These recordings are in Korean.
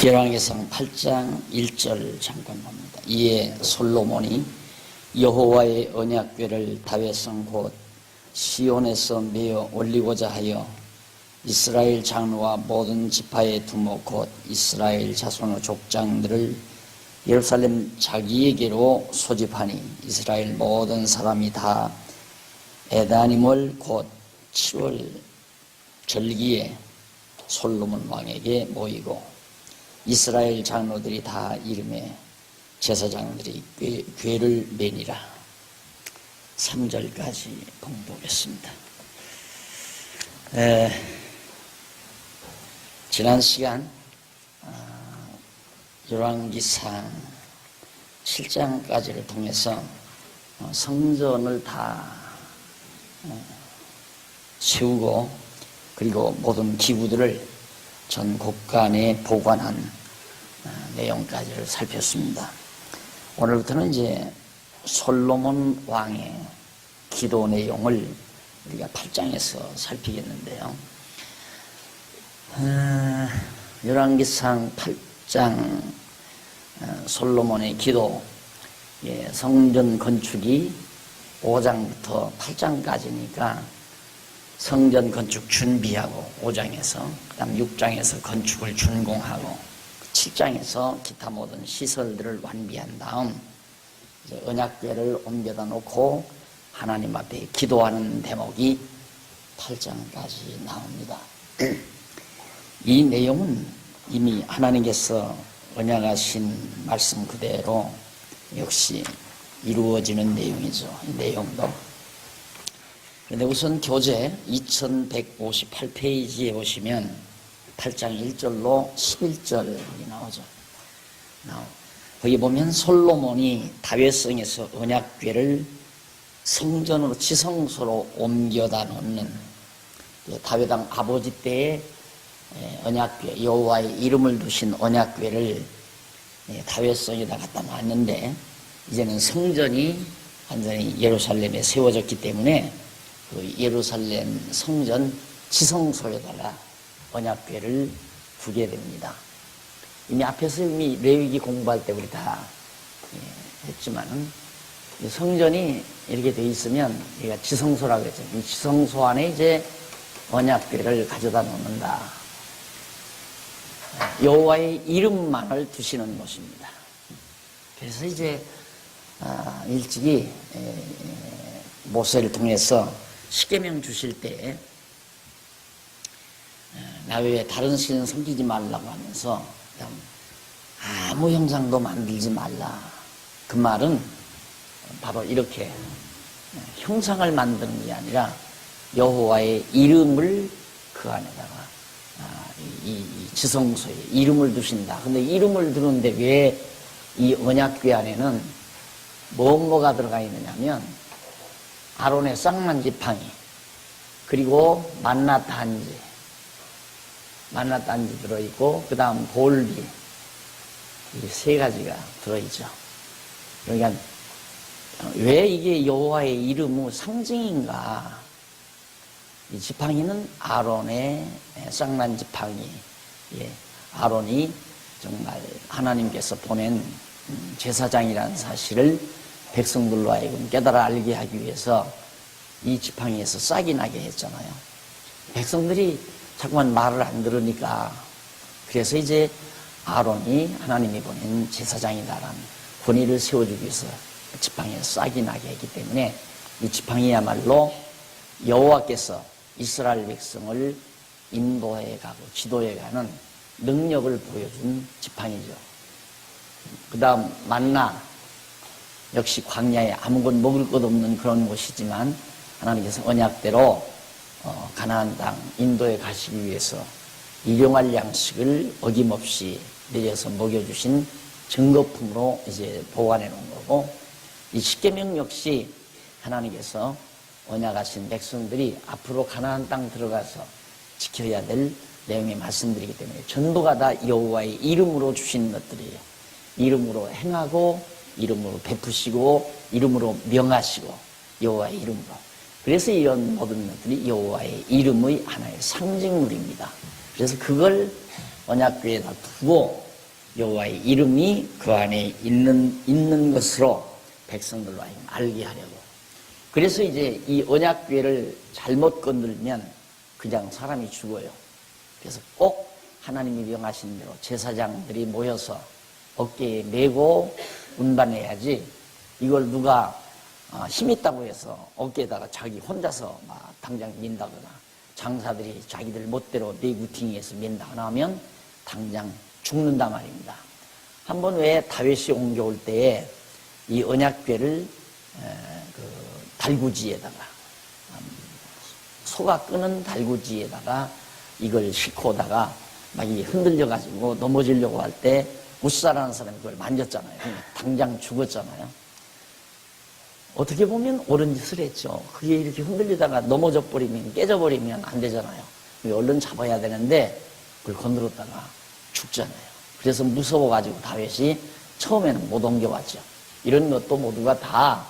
열왕기상 8장 1절 잠깐 봅니다. 이에 솔로몬이 여호와의 언약궤를 다윗성 곧 시온에서 메어 올리고자 하여 이스라엘 장로와 모든 지파의 두목 곧 이스라엘 자손의 족장들을 예루살렘 자기에게로 소집하니 이스라엘 모든 사람이 다 에다님을 곧 7월 절기에 솔로몬 왕에게 모이고 이스라엘 장로들이 다 이름에 제사장들이 궤를 매니라. 3절까지 공부하겠습니다. 지난 시간 열왕기상 7장까지를 통해서 성전을 다 세우고 그리고 모든 기구들을 전 곳간에 보관한 내용까지를 살폈습니다. 오늘부터는 이제 솔로몬 왕의 기도 내용을 우리가 8장에서 살피겠는데요. 열왕기상 8장 솔로몬의 기도, 성전 건축이 5장부터 8장까지니까 성전 건축 준비하고 5장에서 그 다음 6장에서 건축을 준공하고 7장에서 기타 모든 시설들을 완비한 다음 이제 언약궤를 옮겨다 놓고 하나님 앞에 기도하는 대목이 8장까지 나옵니다. 이 내용은 이미 하나님께서 언약하신 말씀 그대로 역시 이루어지는 내용이죠. 이 내용도. 그런데 우선 교재 2158페이지에 보시면 8장 1절로 11절이 나오죠. 거기 보면 솔로몬이 다윗성에서 언약궤를 성전으로 지성소로 옮겨다 놓는 다윗 왕 아버지 때의 언약궤, 여호와의 이름을 두신 언약궤를 다윗성에다 갖다 놨는데 이제는 성전이 완전히 예루살렘에 세워졌기 때문에 그 예루살렘 성전 지성소에다가 언약궤를 두게 됩니다. 이미 앞에서 이미 레위기 공부할 때 우리 다 했지만은 성전이 이렇게 돼 있으면 우리가 지성소라고 했죠. 이 지성소 안에 이제 언약궤를 가져다 놓는다. 여호와의 이름만을 두시는 곳입니다. 그래서 이제 일찍이 모세를 통해서 십계명 주실 때 나 외에 다른 신을 섬기지 말라고 하면서 아무 형상도 만들지 말라. 그 말은 바로 이렇게 형상을 만드는 게 아니라 여호와의 이름을 그 안에다가 이 지성소에 이름을 두신다. 근데 이름을 두는데 왜 이 언약궤 안에는 뭐가 들어가 있느냐면 아론의 쌍난 지팡이 그리고 만나 단지 들어있고 그 다음 볼비 이 세 가지가 들어있죠. 그러니까 왜 이게 여호와의 이름의 상징인가? 이 지팡이는 아론의 쌍난 지팡이. 아론이 정말 하나님께서 보낸 제사장이라는 사실을 백성들로 하여금 깨달아 알게 하기 위해서 이 지팡이에서 싹이 나게 했잖아요. 백성들이 자꾸만 말을 안 들으니까 그래서 이제 아론이 하나님이 보낸 제사장이다라는 권위를 세워주기 위해서 지팡이에 싹이 나게 했기 때문에 이 지팡이야말로 여호와께서 이스라엘 백성을 인도해 가고 지도해 가는 능력을 보여준 지팡이죠. 그 다음 만나 역시 광야에 아무것도 먹을 것 없는 그런 곳이지만 하나님께서 언약대로 가나안 땅 인도에 가시기 위해서 일용할 양식을 어김없이 내려서 먹여주신 증거품으로 이제 보관해 놓은 거고 이 십계명 역시 하나님께서 언약하신 백성들이 앞으로 가나안 땅 들어가서 지켜야 될 내용의 말씀드리기 때문에 전부가 다 여호와의 이름으로 주신 것들이에요. 이름으로 행하고 이름으로 베푸시고 이름으로 명하시고 여호와의 이름으로. 그래서 이런 모든 것들이 여호와의 이름의 하나의 상징물입니다. 그래서 그걸 언약궤에다 두고 여호와의 이름이 그 안에 있는 것으로 백성들로 하여금 알게 하려고. 그래서 이제 이 언약궤를 잘못 건들면 그냥 사람이 죽어요. 그래서 꼭 하나님이 명하신 대로 제사장들이 모여서 어깨에 메고 운반해야지, 이걸 누가 힘 있다고 해서 어깨에다가 자기 혼자서 막 당장 민다거나 장사들이 자기들 멋대로 내구팅해서 민다거나 하면 당장 죽는다 말입니다. 한번 왜 다윗이 옮겨올 때에 이 언약궤를 그 달구지에다가, 소가 끄는 달구지에다가 이걸 싣고 오다가 막 흔들려가지고 넘어지려고 할 때 무사라는 사람이 그걸 만졌잖아요. 그러니까 당장 죽었잖아요. 어떻게 보면 옳은 짓을 했죠. 그게 이렇게 흔들리다가 넘어져 버리면, 깨져버리면 안 되잖아요. 얼른 잡아야 되는데 그걸 건드렸다가 죽잖아요. 그래서 무서워가지고 다윗이 처음에는 못 옮겨왔죠. 이런 것도 모두가 다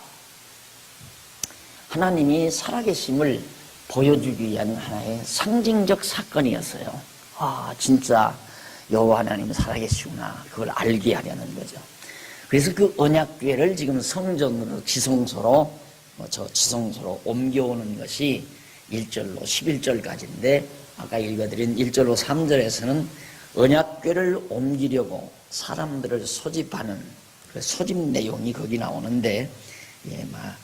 하나님이 살아계심을 보여주기 위한 하나의 상징적 사건이었어요. 아, 진짜 여호와 하나님은 살아계시구나, 그걸 알게 하려는 거죠. 그래서 그 언약궤를 지금 성전으로, 지성소로, 지성소로 옮겨오는 것이 1절로 11절까지인데, 아까 읽어드린 1절로 3절에서는 언약궤를 옮기려고 사람들을 소집하는 그 소집 내용이 거기 나오는데, 막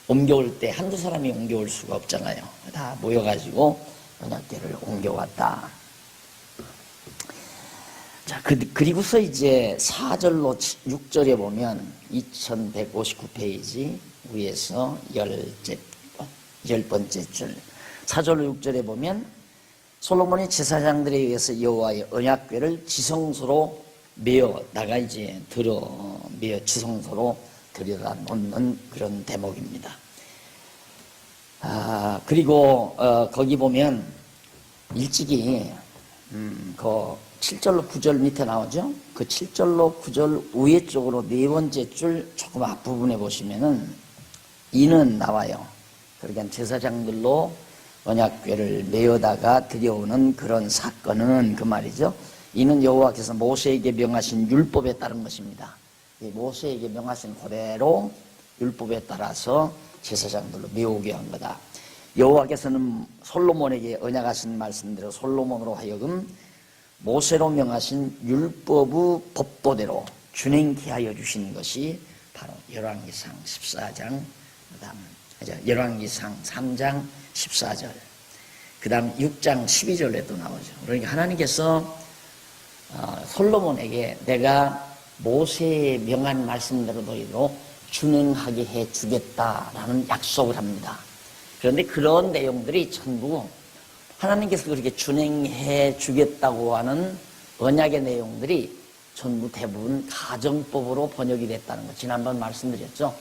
옮겨올 때 한두 사람이 옮겨올 수가 없잖아요. 다 모여가지고 언약궤를 옮겨왔다. 자, 그리고서 이제 4절로 6절에 보면 2159페이지 위에서 10번째 줄, 4절로 6절에 보면 솔로몬이 제사장들에 의해서 여호와의 언약궤를 지성소로 메어다가 이제 지성소로 들여다 놓는 그런 대목입니다. 그리고 거기 보면 일찍이 그 7절로 9절 밑에 나오죠. 그 7절로 9절 위에 쪽으로 네 번째 줄 조금 앞부분에 보시면은 이는 나와요. 그러니까 제사장들로 언약궤를 메어다가 들여오는 그런 사건은 그 말이죠. 이는 여호와께서 모세에게 명하신 율법에 따른 것입니다. 모세에게 명하신 그대로 율법에 따라서 제사장들로 메오게 한 거다. 여호와께서는 솔로몬에게 언약하신 말씀대로 솔로몬으로 하여금 모세로 명하신 율법의 법도대로 준행케 하여 주신 것이 바로 열왕기상 14장, 그다음 열왕기상 3장 14절, 그다음 6장 12절에도 나오죠. 그러니까 하나님께서 솔로몬에게 내가 모세의 명한 말씀대로 너희로 준행하게 해 주겠다라는 약속을 합니다. 그런데 그런 내용들이 전부 하나님께서 그렇게 준행해 주겠다고 하는 언약의 내용들이 전부 대부분 가정법으로 번역이 됐다는 거 지난번 말씀드렸죠.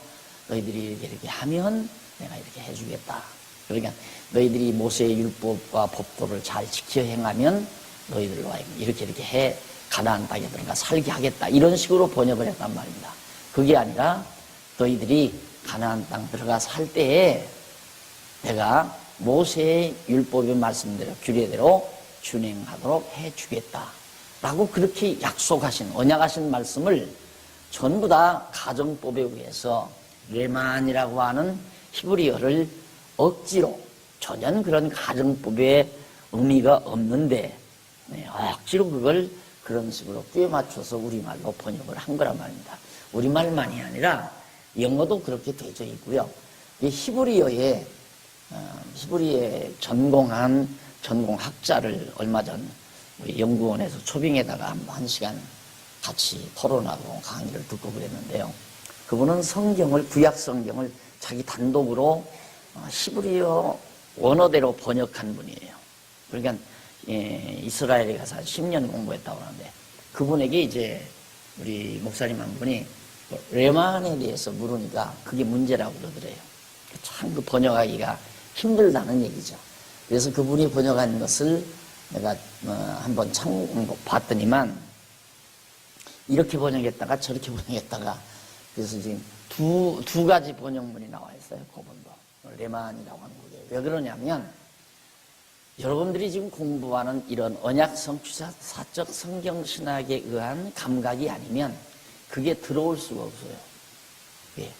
너희들이 이렇게 하면 내가 이렇게 해주겠다. 그러니까 너희들이 모세의 율법과 법도를 잘 지켜 행하면 너희들로 하여금 이렇게 해 가나안 땅에 들어가 살게 하겠다. 이런 식으로 번역을 했단 말입니다. 그게 아니라 너희들이 가나안 땅 들어가 살 때에 내가 모세의 율법의 말씀대로 규례대로 준행하도록 해주겠다 라고 그렇게 약속하신, 언약하신 말씀을 전부 다 가정법에 의해서 레만이라고 하는 히브리어를 억지로, 전혀 그런 가정법에 의미가 없는데 억지로 그걸 그런 식으로 꿰 맞춰서 우리말로 번역을 한 거란 말입니다. 우리말만이 아니라 영어도 그렇게 되어 있고요. 이 히브리어에 전공한 전공학자를 얼마 전 우리 연구원에서 초빙에다가 한 시간 같이 토론하고 강의를 듣고 그랬는데요. 그분은 성경을, 구약 성경을 자기 단독으로 히브리어 원어대로 번역한 분이에요. 그러니까 이스라엘에 가서 한 10년 공부했다고 하는데, 그분에게 이제 우리 목사님 한 분이 레만에 대해서 물으니까 그게 문제라고 그러더래요. 참 그 번역하기가 힘들다는 얘기죠. 그래서 그분이 번역한 것을 내가 한번 봤더니만 이렇게 번역했다가 저렇게 번역했다가, 그래서 지금 두 가지 번역문이 나와 있어요. 그분도 레만이라고 하는 거예요. 왜 그러냐면 여러분들이 지금 공부하는 이런 언약성 주사적 성경신학에 의한 감각이 아니면 그게 들어올 수가 없어요. 예.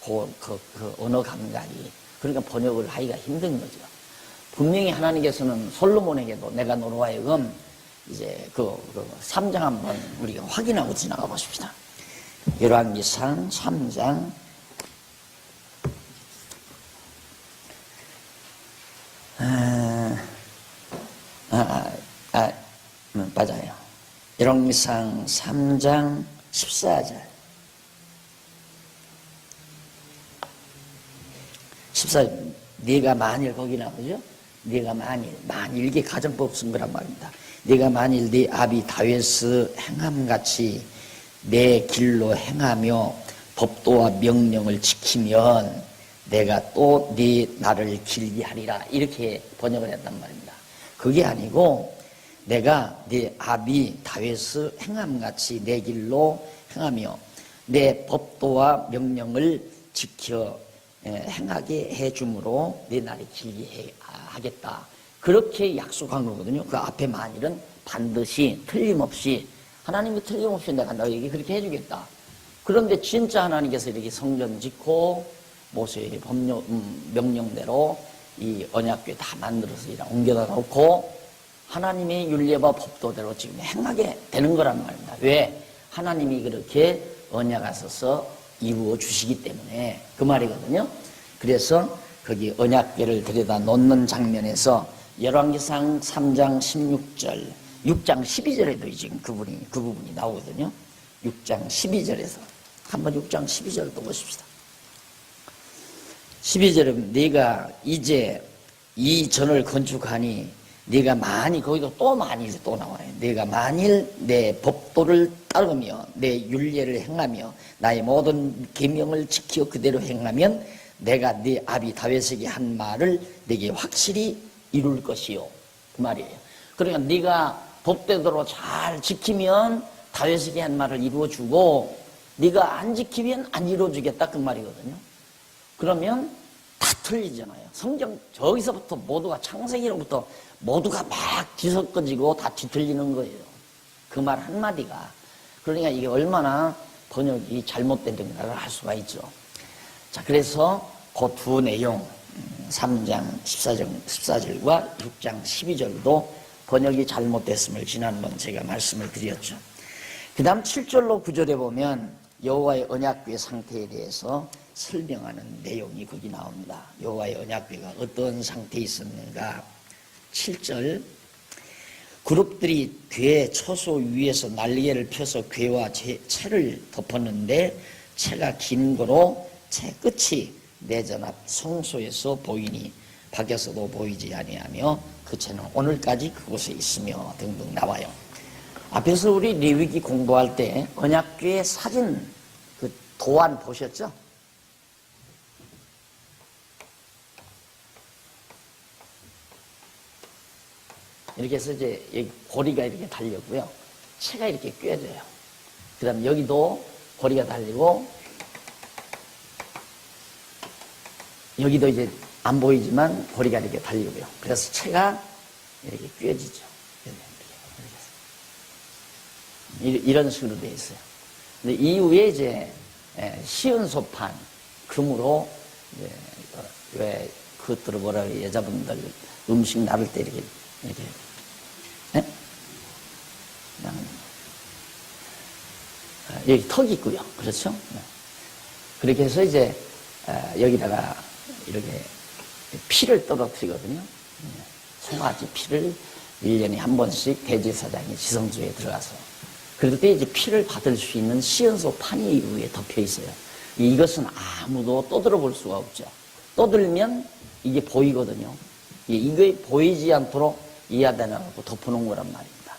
그 언어 감각이. 그러니까 번역을 하기가 힘든 거죠. 분명히 하나님께서는 솔로몬에게도 내가 너로 하여금 이제 그 3장 한번 우리가 확인하고 지나가 보십시다. 열왕기상 3장 맞아요. 열왕기상 3장 14절 14절 네가 만일 거기 나오죠? 네가 만일 이게 가정법 쓴 거란 말입니다. 네가 만일 네 아비 다윗의 행함같이 내 길로 행하며 법도와 명령을 지키면 내가 또 네 나를 길게 하리라 이렇게 번역을 했단 말입니다. 그게 아니고 내가 네 아비 다윗의 행함같이 내 길로 행하며 내 법도와 명령을 지켜 행하게 해줌으로 내 날이 길게 하겠다. 그렇게 약속한 거거든요. 그 앞에 만일은 반드시 틀림없이 하나님이 틀림없이 내가 너에게 그렇게 해주겠다. 그런데 진짜 하나님께서 이렇게 성전 짓고 모세의 명령대로 이 언약궤 다 만들어서 옮겨다 놓고 하나님의 율례와 법도대로 지금 행하게 되는 거란 말입니다. 왜? 하나님이 그렇게 언약하셔서 이루어 주시기 때문에 그 말이거든요. 그래서 거기 언약궤를 들여다 놓는 장면에서 열왕기상 3장 16절 6장 12절에도 지금 그 부분이 나오거든요. 6장 12절에서 한번 6장 12절을 또 보십시다. 12절은 네가 이제 이 전을 건축하니 네가 만일 거기도 또 만일 또 나와요. 네가 만일 내 법도를 따르며 내 율례를 행하며 나의 모든 계명을 지켜 그대로 행하면 내가 네 아비 다윗에게 한 말을 네게 확실히 이룰 것이요. 그 말이에요. 그러니까 네가 법대로 잘 지키면 다윗에게 한 말을 이루어주고 네가 안 지키면 안 이루어주겠다 그 말이거든요. 그러면 다 틀리잖아요. 성경 저기서부터 모두가 창세기로부터 모두가 막 뒤섞어지고 다 뒤틀리는 거예요. 그 말 한마디가. 그러니까 이게 얼마나 번역이 잘못된다를 알 수가 있죠. 자, 그래서 그 두 내용 3장 14절과 6장 12절도 번역이 잘못됐음을 지난번 제가 말씀을 드렸죠. 그 다음 7절로 9절에 보면 여호와의 언약궤 상태에 대해서 설명하는 내용이 거기 나옵니다. 여호와의 언약궤가 어떤 상태에 있었는가. 7절 그룹들이 궤 초소 위에서 날개를 펴서 궤와 채를 덮었는데 채가 긴 거로 채 끝이 내전 앞 성소에서 보이니 밖에서도 보이지 아니하며 그 채는 오늘까지 그곳에 있으며 등등 나와요. 앞에서 우리 레위기 공부할 때 언약궤의 사진 그 도안 보셨죠? 이렇게 해서 이제 여기 고리가 이렇게 달렸고요. 채가 이렇게 꿰져요. 그 다음 여기도 고리가 달리고 여기도 이제 안 보이지만 고리가 이렇게 달리고요. 그래서 채가 이렇게 꿰지죠. 이런 식으로 되어 있어요. 근데 이후에 이제 시은소판 금으로 이제 왜 그것들을 뭐라 그래 여자분들 음식 나를 때 이렇게 네? 여기 턱이 있고요. 그렇죠? 그렇게 해서 이제 여기다가 이렇게 피를 떨어뜨리거든요. 송아지 피를 1년에 한 번씩 대제사장이 지성소에 들어가서 그럴 때 이제 피를 받을 수 있는 시은소 판이 위에 덮여 있어요. 이것은 아무도 떠들어 수가 없죠. 떠들면 이게 보이거든요. 이게 보이지 않도록 이하다나고 덮어놓은 거란 말입니다.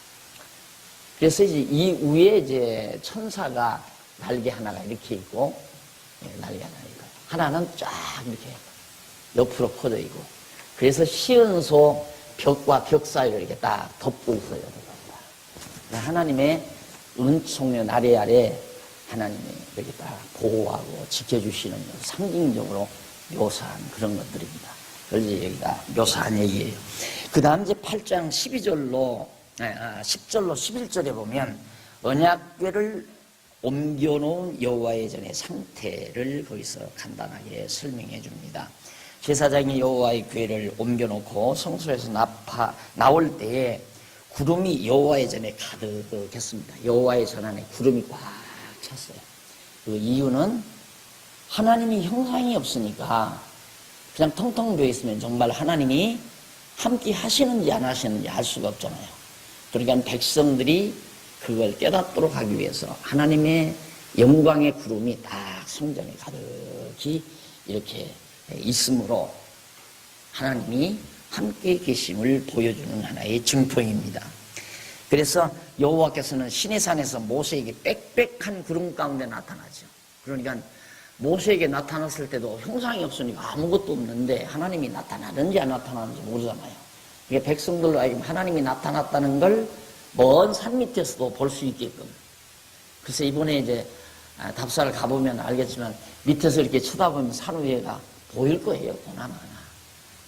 그래서 이제 이 위에 이제 천사가 날개 하나가 이렇게 있고, 날개 하나 있고, 하나는 쫙 이렇게 옆으로 퍼져 있고, 그래서 시은소 벽과 벽 사이를 이렇게 딱 덮고 있어요. 하나님의 은총의 아래 하나님이 이렇게 딱 보호하고 지켜주시는 상징적으로 묘사한 그런 것들입니다. 그걸 이제 여기다 묘사한 얘기예요. 그 다음 이제 8장 12절로 10절로 11절에 보면 언약궤를 옮겨놓은 여호와의 전의 상태를 거기서 간단하게 설명해 줍니다. 제사장이 여호와의 궤를 옮겨놓고 성소에서 나올 때에 구름이 여호와의 전에 가득했습니다. 여호와의 전 안에 구름이 꽉 찼어요. 그 이유는 하나님이 형상이 없으니까 그냥 텅텅 비어 있으면 정말 하나님이 함께 하시는지 안 하시는지 알 수가 없잖아요. 그러니까 백성들이 그걸 깨닫도록 하기 위해서 하나님의 영광의 구름이 딱 성전에 가득히 이렇게 있으므로 하나님이 함께 계심을 보여주는 하나의 증표입니다. 그래서 여호와께서는 시내산에서 모세에게 빽빽한 구름 가운데 나타나죠. 그러니까 모세에게 나타났을 때도 형상이 없으니까 아무것도 없는데 하나님이 나타나는지 안 나타나는지 모르잖아요. 이게 백성들로 하여금 하나님이 나타났다는 걸 먼 산 밑에서도 볼 수 있게끔. 그래서 이번에 이제 답사를 가보면 알겠지만 밑에서 이렇게 쳐다보면 산 위에가 보일 거예요. 보나마나.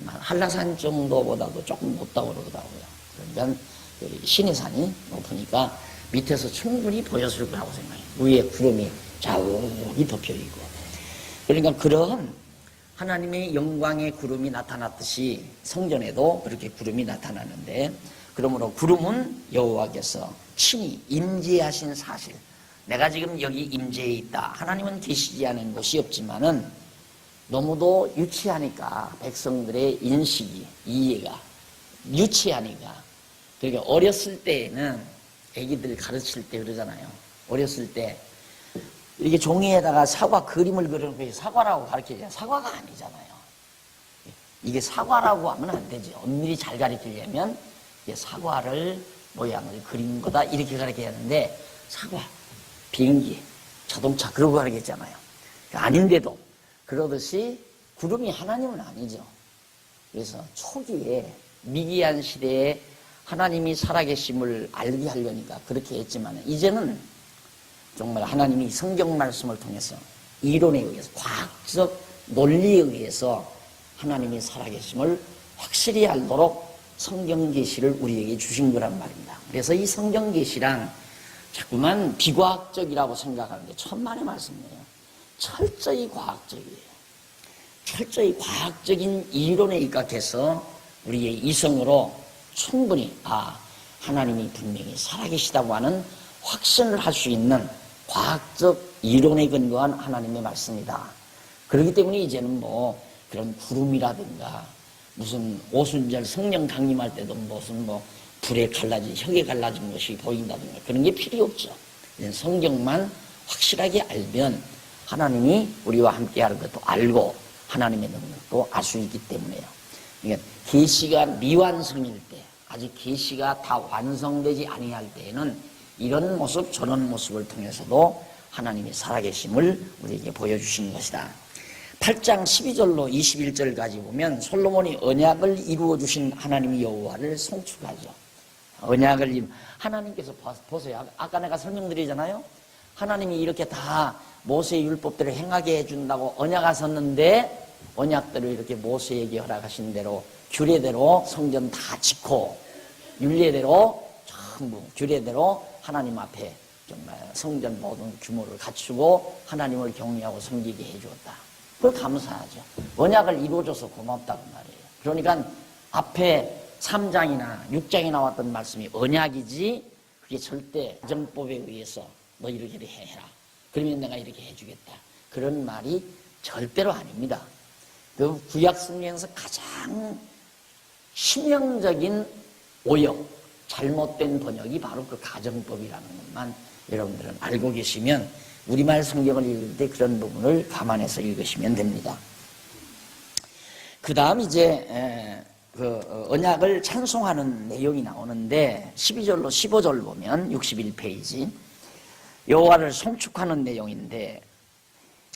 한라산 정도보다도 조금 높다고 그러더라고요. 그러니까 시내산이 높으니까 밑에서 충분히 보였을 거라고 생각해요. 위에 구름이 자욱이 덮여있고. 그러니까 그런 하나님의 영광의 구름이 나타났듯이 성전에도 그렇게 구름이 나타나는데, 그러므로 구름은 여호와께서 친히 임재하신 사실, 내가 지금 여기 임재해 있다, 하나님은 계시지 않은 곳이 없지만은 너무도 유치하니까 백성들의 인식이, 이해가 유치하니까, 그러니까 어렸을 때에는 애기들 가르칠 때 그러잖아요. 어렸을 때 이렇게 종이에다가 사과 그림을 그리는 것이 사과라고 가르치잖아요. 사과가 아니잖아요. 이게 사과라고 하면 안 되지. 엄밀히 잘 가르치려면 사과를 모양을 그린 거다 이렇게 가르쳐야 하는데, 사과, 비행기, 자동차 그러고 가르쳤잖아요. 아닌데도 그러듯이 구름이 하나님은 아니죠. 그래서 초기에 미기한 시대에 하나님이 살아계심을 알게 하려니까 그렇게 했지만, 이제는 정말 하나님이 성경 말씀을 통해서 이론에 의해서, 과학적 논리에 의해서 하나님이 살아계심을 확실히 알도록 성경 계시를 우리에게 주신 거란 말입니다. 그래서 이 성경 계시란 자꾸만 비과학적이라고 생각하는데 천만의 말씀이에요. 철저히 과학적이에요. 철저히 과학적인 이론에 입각해서 우리의 이성으로 충분히 하나님이 분명히 살아계시다고 하는 확신을 할 수 있는 과학적 이론에 근거한 하나님의 말씀이다. 그렇기 때문에 이제는 뭐 그런 구름이라든가 무슨 오순절 성령 강림할 때도 무슨 불에 갈라진, 혁에 갈라진 것이 보인다든가 그런 게 필요 없죠. 성경만 확실하게 알면 하나님이 우리와 함께 하는 것도 알고 하나님의 능력도 알 수 있기 때문에요. 그러니까 계시가 미완성일 때, 아직 계시가 다 완성되지 아니할 때에는 이런 모습 저런 모습을 통해서도 하나님이 살아계심을 우리에게 보여주시는 것이다. 8장 12절로 21절까지 보면 솔로몬이 언약을 이루어 주신 하나님 여호와를 송축하죠. 언약을 하나님께서 보세요. 아까 내가 설명드리잖아요. 하나님이 이렇게 다 모세의 율법대로 행하게 해준다고 언약하셨는데, 언약대로 이렇게 모세에게 허락하신 대로 규례대로 성전 다 짓고 율례대로 전부 규례대로 하나님 앞에 정말 성전 모든 규모를 갖추고 하나님을 경외하고 섬기게 해주었다. 그걸 감사하죠. 언약을 이루어줘서 고맙다고 말이에요. 그러니까 앞에 3장이나 6장에 나왔던 말씀이 언약이지, 그게 절대 정법에 의해서 너 이렇게 해라, 그러면 내가 이렇게 해주겠다, 그런 말이 절대로 아닙니다. 그 구약 성경에서 가장 치명적인 오역, 잘못된 번역이 바로 그 가정법이라는 것만 여러분들은 알고 계시면 우리말 성경을 읽을 때 그런 부분을 감안해서 읽으시면 됩니다. 그 다음 이제 그 언약을 찬송하는 내용이 나오는데 12절로 15절 보면 61페이지 여호와를 송축하는 내용인데,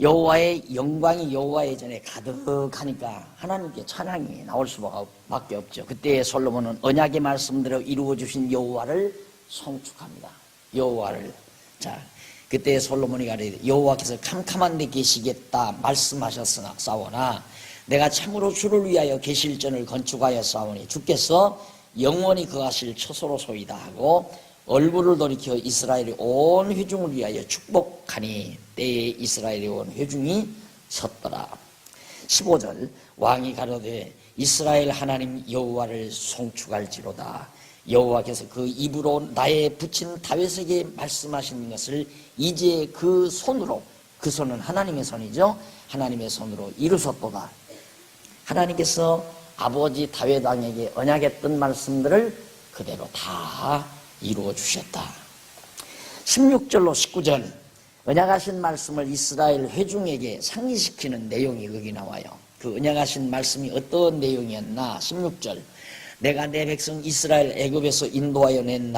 여호와의 영광이 여호와의 전에 가득하니까 하나님께 찬양이 나올 수밖에 없죠. 그때 솔로몬은 언약의 말씀대로 이루어 주신 여호와를 송축합니다. 여호와를. 자, 그때 솔로몬이 가르치되 여호와께서 캄캄한 데 계시겠다 말씀하셨으나 싸우나 내가 참으로 주를 위하여 계실전을 건축하여 싸우니 주께서 영원히 거하실 처소로소이다 하고 얼굴을 돌이켜 이스라엘의 온 회중을 위하여 축복하니 때에 이스라엘의 온 회중이 섰더라. 15절 왕이 가로되 이스라엘 하나님 여호와를 송축할지로다. 여호와께서 그 입으로 나의 붙인 다윗에게 말씀하신 것을 이제 그 손으로, 그 손은 하나님의 손이죠, 하나님의 손으로 이루셨도다. 하나님께서 아버지 다윗 왕에게 언약했던 말씀들을 그대로 다 이루어 주셨다. 16절로 19절 언약하신 말씀을 이스라엘 회중에게 상기시키는 내용이 여기 나와요. 그 언약하신 말씀이 어떤 내용이었나? 16절 내가 내 백성 이스라엘 애굽에서 인도하여 낸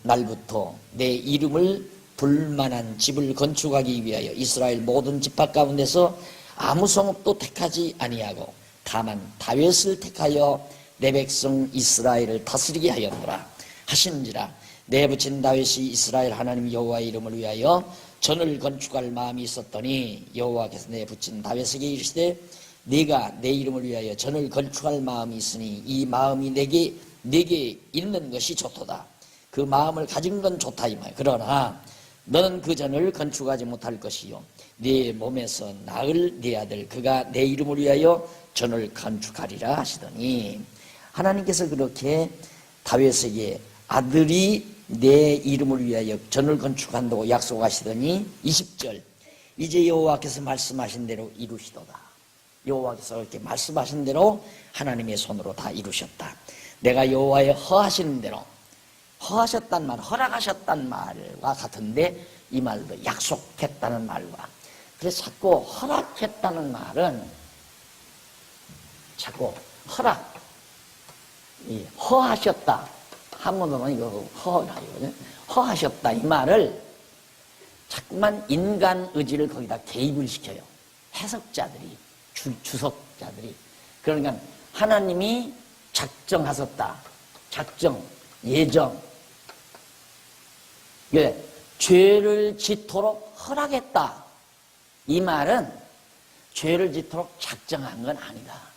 날부터 내 이름을 불만한 집을 건축하기 위하여 이스라엘 모든 지파 가운데서 아무 성읍도 택하지 아니하고 다만 다윗을 택하여 내 백성 이스라엘을 다스리게 하였노라 하시는지라. 내 붙인 다윗이 이스라엘 하나님 여호와의 이름을 위하여 전을 건축할 마음이 있었더니 여호와께서 내 붙인 다윗에게 이르시되 네가 내 이름을 위하여 전을 건축할 마음이 있으니 이 마음이 내게 있는 것이 좋도다. 그 마음을 가진 건 좋다 이 말. 그러나 너는 그 전을 건축하지 못할 것이요 네 몸에서 낳을 네 아들 그가 내 이름을 위하여 전을 건축하리라 하시더니, 하나님께서 그렇게 다윗에게 아들이 내 이름을 위하여 전을 건축한다고 약속하시더니 20절 이제 여호와께서 말씀하신 대로 이루시도다. 여호와께서 그렇게 말씀하신 대로 하나님의 손으로 다 이루셨다. 내가 여호와의 허하시는 대로, 허하셨단 말, 허락하셨단 말과 같은데 이 말도 약속했다는 말과, 그래서 자꾸 허락했다는 말은 자꾸 허락, 허하셨다 한문으로는 이거 허라 이거죠. 허하셨다 이 말을 자꾸만 인간 의지를 거기다 개입을 시켜요. 해석자들이, 주석자들이. 그러니까 하나님이 작정하셨다, 작정, 예정, 죄를 짓도록 허락했다 이 말은 죄를 짓도록 작정한 건 아니다.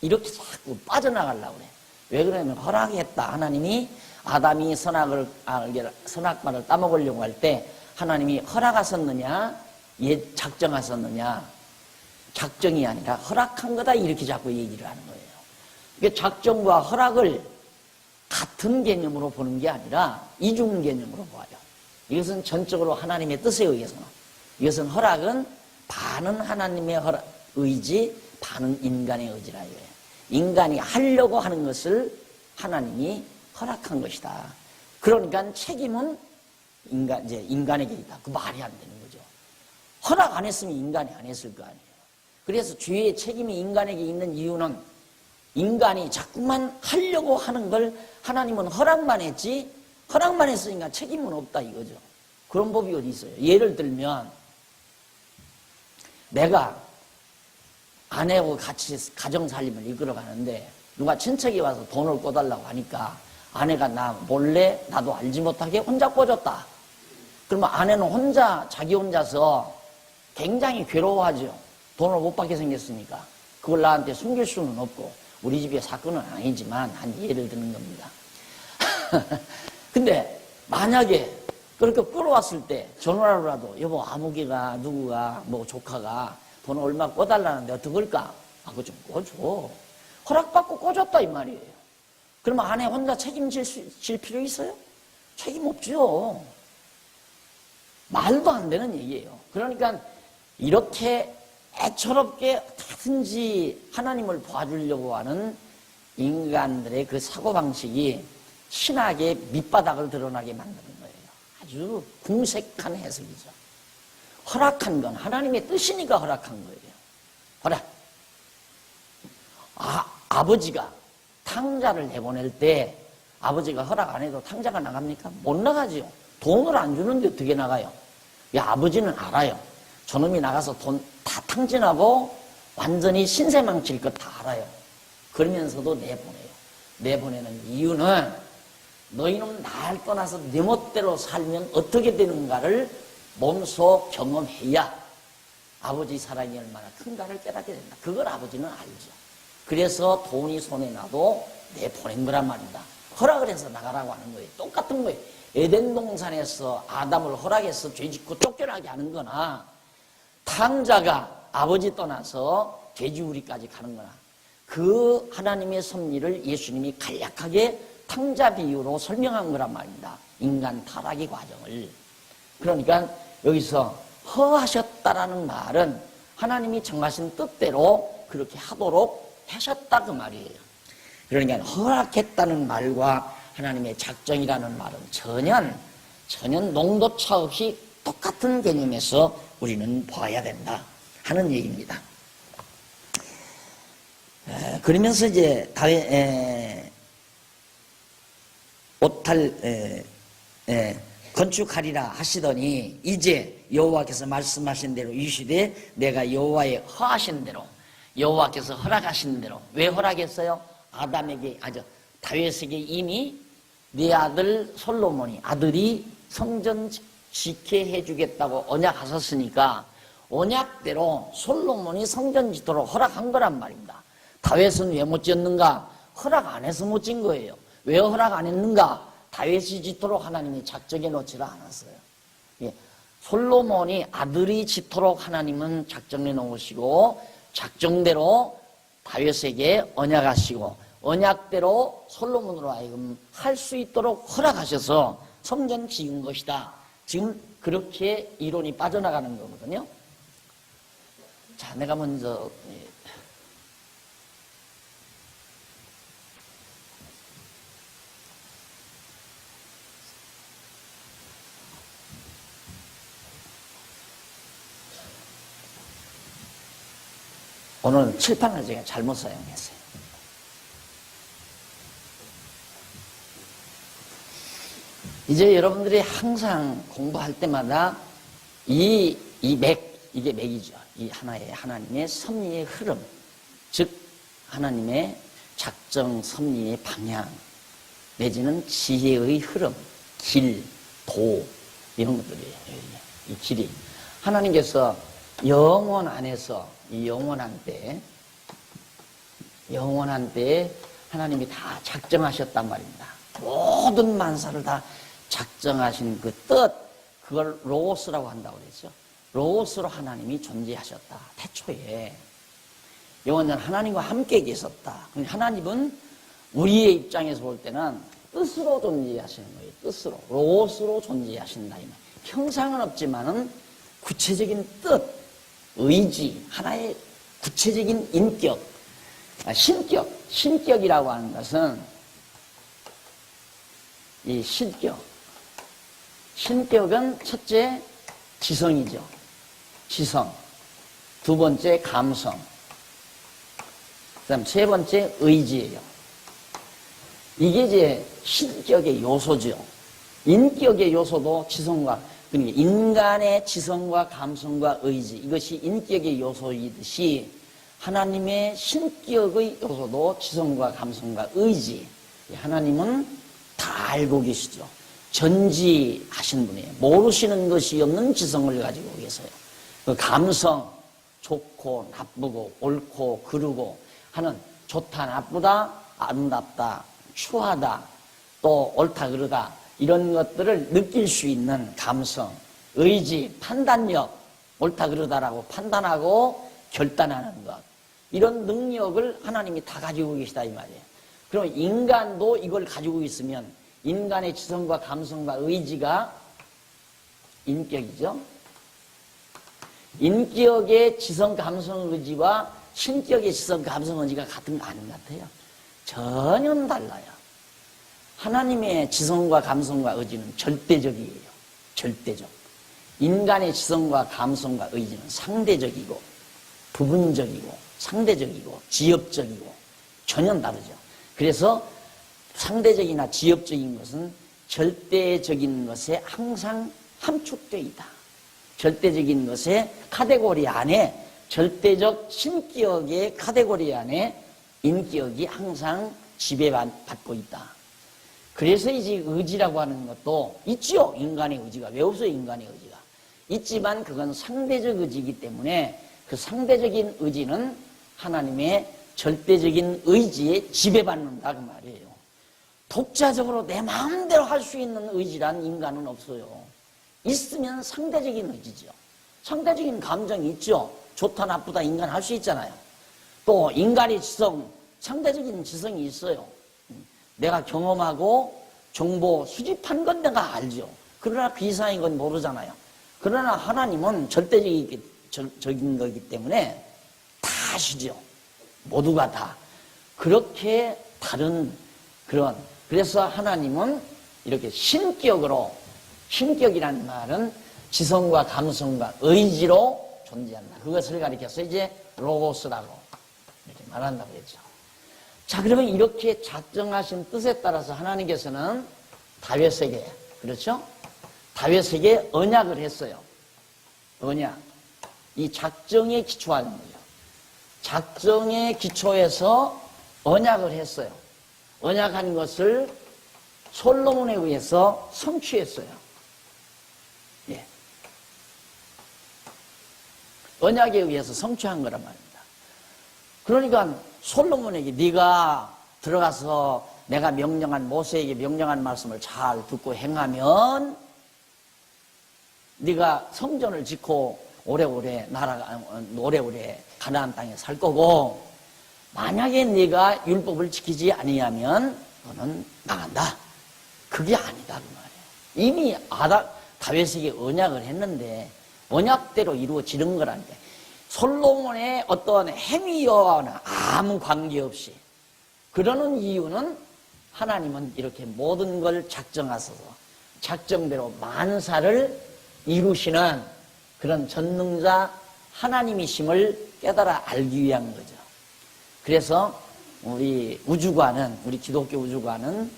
이렇게 자꾸 빠져나가려고 그래. 왜 그러냐면 허락했다. 하나님이 아담이 선악과를 따먹으려고 할 때 하나님이 허락하셨느냐 작정하셨느냐, 작정이 아니라 허락한 거다 이렇게 자꾸 얘기를 하는 거예요. 이게 작정과 허락을 같은 개념으로 보는 게 아니라 이중 개념으로 봐요. 이것은 전적으로 하나님의 뜻에 의해서, 이것은 허락은 반은 하나님의 의지, 반은 인간의 의지라 이거예요. 인간이 하려고 하는 것을 하나님이 허락한 것이다. 그러니까 책임은 인간에게 있다. 그 말이 안 되는 거죠. 허락 안 했으면 인간이 안 했을 거 아니에요. 그래서 죄의 책임이 인간에게 있는 이유는 인간이 자꾸만 하려고 하는 걸 하나님은 허락만 했지, 허락만 했으니까 책임은 없다 이거죠. 그런 법이 어디 있어요. 예를 들면 내가 아내하고 같이 가정살림을 이끌어가는데 누가 친척이 와서 돈을 꿔달라고 하니까 아내가 나 몰래 나도 알지 못하게 혼자 꿔줬다. 그러면 아내는 자기 혼자서 굉장히 괴로워하죠. 돈을 못 받게 생겼으니까. 그걸 나한테 숨길 수는 없고, 우리 집의 사건은 아니지만 한 예를 드는 겁니다. 근데 만약에 그렇게 끌어왔을 때 전화로라도 여보 아무개가 누구가 뭐 조카가 돈 얼마 꿔달라는데 어떡할까? 그거 좀 꿔줘. 허락받고 꿔줬다 이 말이에요. 그러면 아내 혼자 책임질 필요 있어요? 책임 없죠. 말도 안 되는 얘기예요. 그러니까 이렇게 애처롭게 다든지 하나님을 봐주려고 하는 인간들의 그 사고방식이 신학의 밑바닥을 드러나게 만드는 거예요. 아주 궁색한 해석이죠. 허락한 건 하나님의 뜻이니까 허락한 거예요. 허락. 아버지가 탕자를 내보낼 때 아버지가 허락 안 해도 탕자가 나갑니까? 못 나가죠. 돈을 안 주는데 어떻게 나가요? 아버지는 알아요. 저놈이 나가서 돈 다 탕진하고 완전히 신세 망칠 것 다 알아요. 그러면서도 내보내요. 내보내는 이유는 너희는 날 떠나서 내 멋대로 살면 어떻게 되는가를 몸소 경험해야 아버지 사랑이 얼마나 큰가를 깨닫게 된다. 그걸 아버지는 알죠. 그래서 돈이 손에 나도 내 보낸 거란 말입니다. 허락을 해서 나가라고 하는 거예요. 똑같은 거예요. 에덴 동산에서 아담을 허락해서 죄짓고 쫓겨나게 하는 거나 탕자가 아버지 떠나서 돼지우리까지 가는 거나 그 하나님의 섭리를 예수님이 간략하게 탕자 비유로 설명한 거란 말입니다. 인간 타락의 과정을. 그러니까 여기서 허하셨다라는 말은 하나님이 정하신 뜻대로 그렇게 하도록 하셨다 그 말이에요. 그러니까 허락했다는 말과 하나님의 작정이라는 말은 전혀 농도차 없이 똑같은 개념에서 우리는 봐야 된다 하는 얘기입니다. 그러면서 이제 옷탈 건축하리라 하시더니 이제 여호와께서 말씀하신 대로 이르시되 내가 여호와의 허하신 대로 여호와께서 허락하신 대로 왜 허락했어요? 아담에게 다윗에게 이미 네 아들 솔로몬이 아들이 성전 짓게 해주겠다고 언약하셨으니까 언약대로 솔로몬이 성전 짓도록 허락한 거란 말입니다. 다윗은 왜 못 짓는가? 허락 안 해서 못 짓는 거예요. 왜 허락 안 했는가? 다윗이 짓도록 하나님이 작정해 놓지를 않았어요. 예. 솔로몬이 아들이 짓도록 하나님은 작정해 놓으시고 작정대로 다윗에게 언약하시고 언약대로 솔로몬으로 하여금 할 수 있도록 허락하셔서 성전 지은 것이다. 지금 그렇게 이론이 빠져나가는 거거든요. 자, 내가 먼저 오늘 칠판을 제가 잘못 사용했어요. 이제 여러분들이 항상 공부할 때마다 이게 맥이죠. 이 하나님의 섭리의 흐름, 즉 하나님의 작정 섭리의 방향 내지는 지혜의 흐름, 길, 도 이런 것들이에요. 이 길이 하나님께서 영원 안에서 이 영원한 때에 하나님이 다 작정하셨단 말입니다. 모든 만사를 다 작정하신 그 뜻, 그걸 로고스라고 한다고 그랬죠. 로고스로 하나님이 존재하셨다. 태초에 영원한 하나님과 함께 계셨다. 하나님은 우리의 입장에서 볼 때는 뜻으로 존재하시는 거예요. 뜻으로, 로고스로 존재하신다. 형상은 없지만은 구체적인 뜻, 의지, 하나의 구체적인 인격, 신격이라고 하는 것은 이 신격은 첫째 지성이죠. 지성. 두 번째 감성. 그 다음 세 번째 의지예요. 이게 이제 신격의 요소죠. 인격의 요소도 지성과, 그러니까 인간의 지성과 감성과 의지, 이것이 인격의 요소이듯이 하나님의 신격의 요소도 지성과 감성과 의지. 하나님은 다 알고 계시죠. 전지하신 분이에요. 모르시는 것이 없는 지성을 가지고 계세요. 그 감성, 좋고 나쁘고 옳고 그르고 하는 좋다 나쁘다 아름답다 추하다 또 옳다 그르다 이런 것들을 느낄 수 있는 감성, 의지, 판단력, 옳다 그르다라고 판단하고 결단하는 것, 이런 능력을 하나님이 다 가지고 계시다 이 말이에요. 그럼 인간도 이걸 가지고 있으면 인간의 지성과 감성과 의지가 인격이죠. 인격의 지성, 감성, 의지와 신격의 지성, 감성, 의지가 같은 거 아닌 것 같아요. 전혀 달라요. 하나님의 지성과 감성과 의지는 절대적이에요. 절대적. 인간의 지성과 감성과 의지는 상대적이고 부분적이고 상대적이고 지엽적이고 전혀 다르죠. 그래서 상대적이나 지엽적인 것은 절대적인 것에 항상 함축되어 있다. 절대적인 것의 카테고리 안에, 절대적 신격의 카테고리 안에 인격이 항상 지배받고 있다. 그래서 이제 의지라고 하는 것도 있죠. 인간의 의지가. 왜 없어요? 인간의 의지가. 있지만 그건 상대적 의지이기 때문에 그 상대적인 의지는 하나님의 절대적인 의지에 지배받는다 그 말이에요. 독자적으로 내 마음대로 할 수 있는 의지란 인간은 없어요. 있으면 상대적인 의지죠. 상대적인 감정이 있죠. 좋다 나쁘다 인간 할 수 있잖아요. 또 인간의 지성, 상대적인 지성이 있어요. 내가 경험하고 정보 수집한 건 내가 알죠. 그러나 그 이상인 건 모르잖아요. 그러나 하나님은 절대적인 거기 때문에 다 아시죠. 모두가 다. 그렇게 다른 그런, 그래서 하나님은 이렇게 신격으로, 신격이라는 말은 지성과 감성과 의지로 존재한다. 그것을 가리켜서 이제 로고스라고 이렇게 말한다고 했죠. 자, 그러면 이렇게 작정하신 뜻에 따라서 하나님께서는 다윗에게, 그렇죠? 다윗에게 언약을 했어요. 언약. 이 작정에 기초하는 거죠. 작정에 기초해서 언약을 했어요. 언약한 것을 솔로몬에 의해서 성취했어요. 예. 언약에 의해서 성취한 거란 말입니다. 그러니까 솔로몬에게 네가 들어가서 내가 명령한 모세에게 명령한 말씀을 잘 듣고 행하면 네가 성전을 짓고 오래오래 가나안 땅에 살 거고, 만약에 네가 율법을 지키지 아니하면 너는 나간다. 그게 아니다 그 말이에요. 이미 다윗에게 언약을 했는데 언약대로 이루어지는 거라니까. 솔로몬의 어떤 행위와는 아무 관계없이 그러는 이유는 하나님은 이렇게 모든 걸 작정하셔서 작정대로 만사를 이루시는 그런 전능자 하나님이심을 깨달아 알기 위한 거죠. 그래서 우리 우주관은, 우리 기독교 우주관은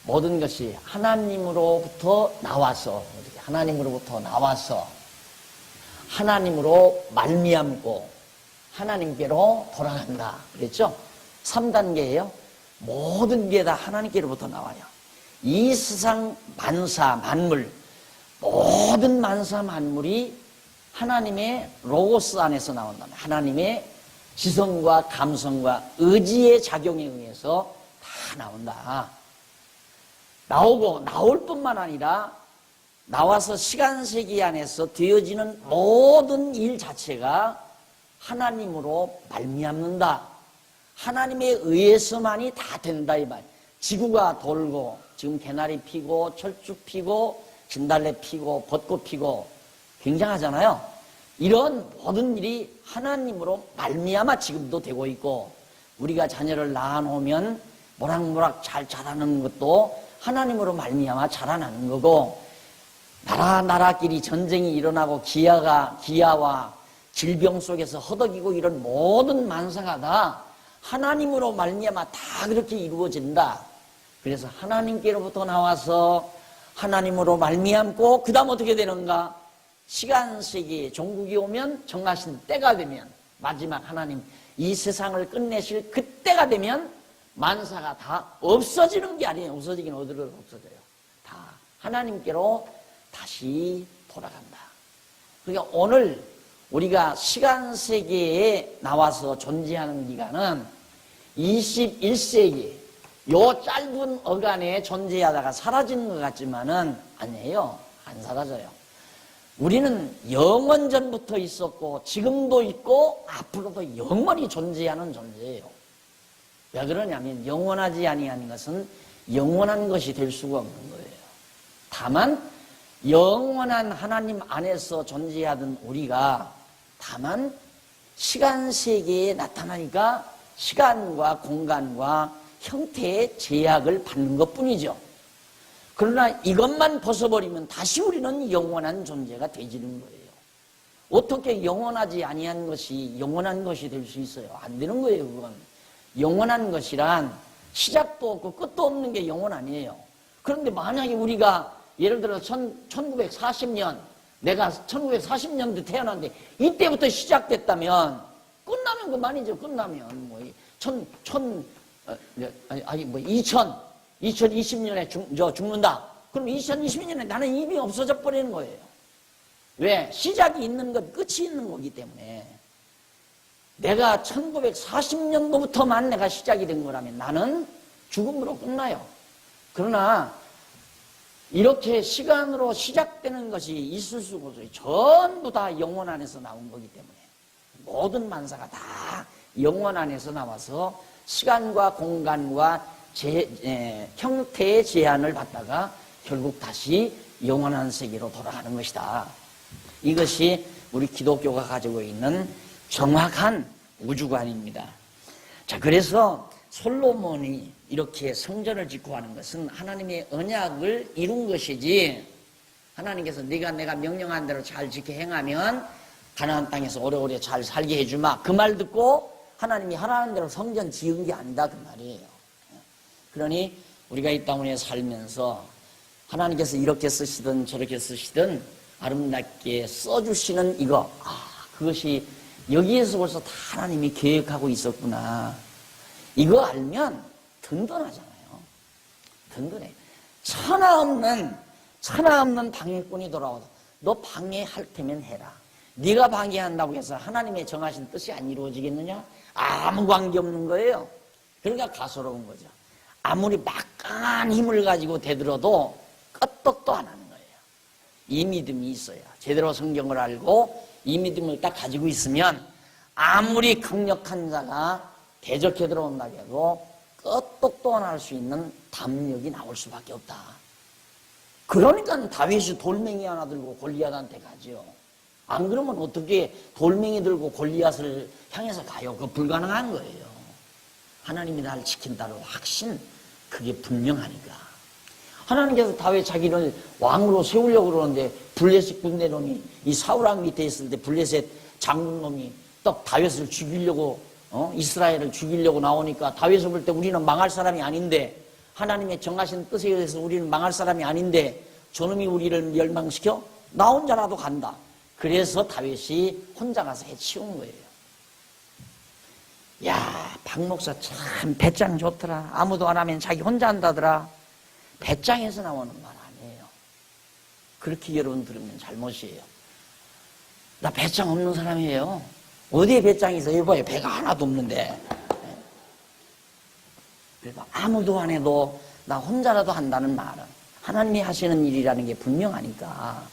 모든 것이 하나님으로부터 나와서, 하나님으로 말미암고 하나님께로 돌아간다 그랬죠? 3단계예요. 모든 게 다 하나님께로부터 나와요. 이 세상 만사 만물, 모든 만사 만물이 하나님의 로고스 안에서 나온다면 하나님의 지성과 감성과 의지의 작용에 의해서 다 나온다. 나올 뿐만 아니라 나와서 시간세기 안에서 되어지는 모든 일 자체가 하나님으로 말미암는다. 하나님에 의해서만이 다 된다 이 말. 지구가 돌고 지금 개나리 피고 철쭉 피고 진달래 피고 벚꽃 피고 굉장하잖아요. 이런 모든 일이 하나님으로 말미암아 지금도 되고 있고, 우리가 자녀를 낳아놓으면 모락모락 잘 자라는 것도 하나님으로 말미암아 자라나는 거고, 나라끼리 전쟁이 일어나고 기아와 질병 속에서 허덕이고 이런 모든 만사가 다 하나님으로 말미암아 다 그렇게 이루어진다. 그래서 하나님께로부터 나와서 하나님으로 말미암고 그 다음 어떻게 되는가? 시간세기 종국이 오면, 정하신 때가 되면, 마지막 하나님 이 세상을 끝내실 그때가 되면 만사가 다 없어지는 게 아니에요. 없어지긴 어디로 없어져요. 다 하나님께로 다시 돌아간다. 그러니까 오늘 우리가 시간세계에 나와서 존재하는 기간은 21세기 요 짧은 어간에 존재하다가 사라지는 것 같지만은 아니에요. 안 사라져요. 우리는 영원전부터 있었고 지금도 있고 앞으로도 영원히 존재하는 존재예요. 왜 그러냐면 영원하지 아니한 것은 영원한 것이 될 수가 없는 거예요. 다만 영원한 하나님 안에서 존재하던 우리가 다만 시간 세계에 나타나니까 시간과 공간과 형태의 제약을 받는 것뿐이죠. 그러나 이것만 벗어버리면 다시 우리는 영원한 존재가 되지는 거예요. 어떻게 영원하지 아니한 것이 영원한 것이 될 수 있어요? 안 되는 거예요. 그건 영원한 것이란 시작도 없고 끝도 없는 게 영원 아니에요. 그런데 만약에 우리가 예를 들어 1940년 내가 1940년도 태어났는데 이때부터 시작됐다면 끝나면 그만이죠. 끝나면 뭐 2020년에 죽는다. 그럼 2020년에 나는 이미 없어져 버리는 거예요. 왜? 시작이 있는 것, 끝이 있는 거기 때문에. 내가 1940년도부터만 내가 시작이 된 거라면 나는 죽음으로 끝나요. 그러나 이렇게 시간으로 시작되는 것이 있을 수가 없어요. 전부 다 영혼 안에서 나온 거기 때문에. 모든 만사가 다 영혼 안에서 나와서 시간과 공간과 형태의 제한을 받다가 결국 다시 영원한 세계로 돌아가는 것이다. 이것이 우리 기독교가 가지고 있는 정확한 우주관입니다. 자, 그래서 솔로몬이 이렇게 성전을 짓고 하는 것은 하나님의 언약을 이룬 것이지, 하나님께서 내가 명령한 대로 잘 지켜 행하면 가나안 땅에서 오래오래 잘 살게 해주마, 그 말 듣고 하나님이 하라는 대로 성전 지은 게 아니다, 그 말이에요. 그러니 우리가 이 땅 위에 살면서 하나님께서 이렇게 쓰시든 저렇게 쓰시든 아름답게 써주시는 이거, 그것이 여기에서 벌써 다 하나님이 계획하고 있었구나. 이거 알면 든든하잖아요. 든든해. 천하 없는 방해꾼이 돌아와서 너 방해할 테면 해라. 네가 방해한다고 해서 하나님의 정하신 뜻이 안 이루어지겠느냐? 아무 관계없는 거예요. 그러니까 가소로운 거죠. 아무리 막강한 힘을 가지고 대들어도 끄떡도 안 하는 거예요. 이 믿음이 있어야, 제대로 성경을 알고 이 믿음을 딱 가지고 있으면 아무리 강력한 자가 대적해 들어온다고 해도 끄떡도 안 할 수 있는 담력이 나올 수밖에 없다. 그러니까 다윗이 돌멩이 하나 들고 골리앗한테 가죠. 안 그러면 어떻게 돌멩이 들고 골리앗을 향해서 가요? 그거 불가능한 거예요. 하나님이 나를 지킨다는 확신, 그게 분명하니까. 하나님께서 다윗 자기를 왕으로 세우려고 그러는데 블레셋 군대놈이 이 사울왕 밑에 있을 때 블레셋 장군놈이 딱 다윗을 죽이려고 이스라엘을 죽이려고 나오니까 다윗을 볼 때 우리는 망할 사람이 아닌데, 하나님의 정하신 뜻에 의해서 우리는 망할 사람이 아닌데 저놈이 우리를 멸망시켜? 나 혼자라도 간다. 그래서 다윗이 혼자 가서 해치운 거예요. 야, 박 목사 참 배짱 좋더라. 아무도 안 하면 자기 혼자 한다더라. 배짱에서 나오는 말 아니에요. 그렇게 여러분 들으면 잘못이에요. 나 배짱 없는 사람이에요. 어디에 배짱이 있어? 여봐요. 배가 하나도 없는데. 그래도 아무도 안 해도 나 혼자라도 한다는 말은 하나님이 하시는 일이라는 게 분명하니까,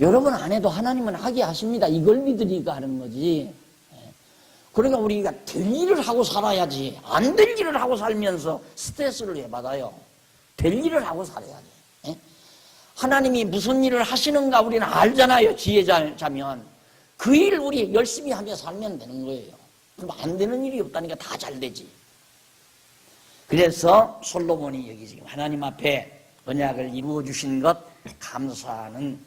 여러분 안 해도 하나님은 하게 하십니다. 이걸 믿으니까 하는 거지. 그러니까 우리가 될 일을 하고 살아야지, 안 될 일을 하고 살면서 스트레스를 왜 받아요? 될 일을 하고 살아야지. 하나님이 무슨 일을 하시는가 우리는 알잖아요. 지혜자면 그 일을 우리 열심히 하며 살면 되는 거예요. 그럼 안 되는 일이 없다니까 다 잘 되지. 그래서 솔로몬이 여기 지금 하나님 앞에 언약을 이루어 주신 것 감사하는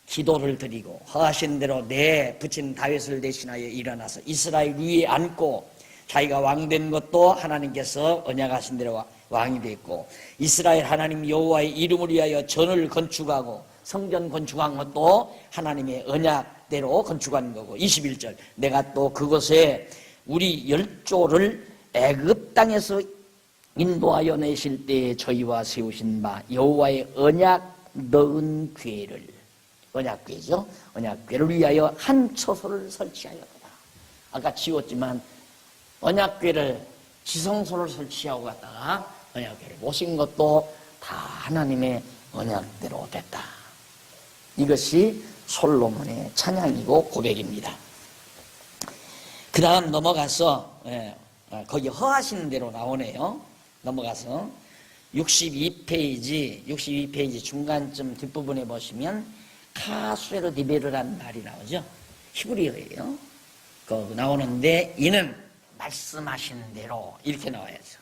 기도를 드리고, 허하신 대로 내 부친 다윗을 대신하여 일어나서 이스라엘 위에 앉고, 자기가 왕된 것도 하나님께서 언약하신 대로 왕이 됐고, 이스라엘 하나님 여호와의 이름을 위하여 전을 건축하고 성전 건축한 것도 하나님의 언약대로 건축한 거고, 21절 내가 또 그곳에 우리 열조를 애굽 땅에서 인도하여 내실 때에 저희와 세우신 바 여호와의 언약 넣은 궤를, 언약궤죠. 언약궤를 위하여 한 처소를 설치하였다. 아까 지웠지만 언약궤를 지성소를 설치하고 갔다가 언약궤를 모신 것도 다 하나님의 언약대로 됐다. 이것이 솔로몬의 찬양이고 고백입니다. 그 다음 넘어가서 거기 허하시는 대로 나오네요. 넘어가서 62페이지 중간쯤 뒷부분에 보시면 카수에로 디베르라는 말이 나오죠. 히브리어예요. 그 나오는데 이는 말씀하신 대로 이렇게 나와야죠.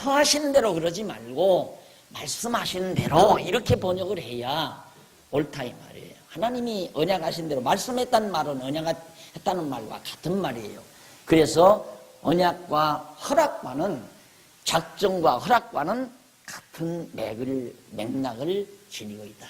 허하신 대로 그러지 말고 말씀하신 대로 이렇게 번역을 해야 옳다 이 말이에요. 하나님이 언약하신 대로 말씀했다는 말은 언약했다는 말과 같은 말이에요. 그래서 언약과 허락과는, 작정과 허락과는 같은 맥락을 지니고 있다.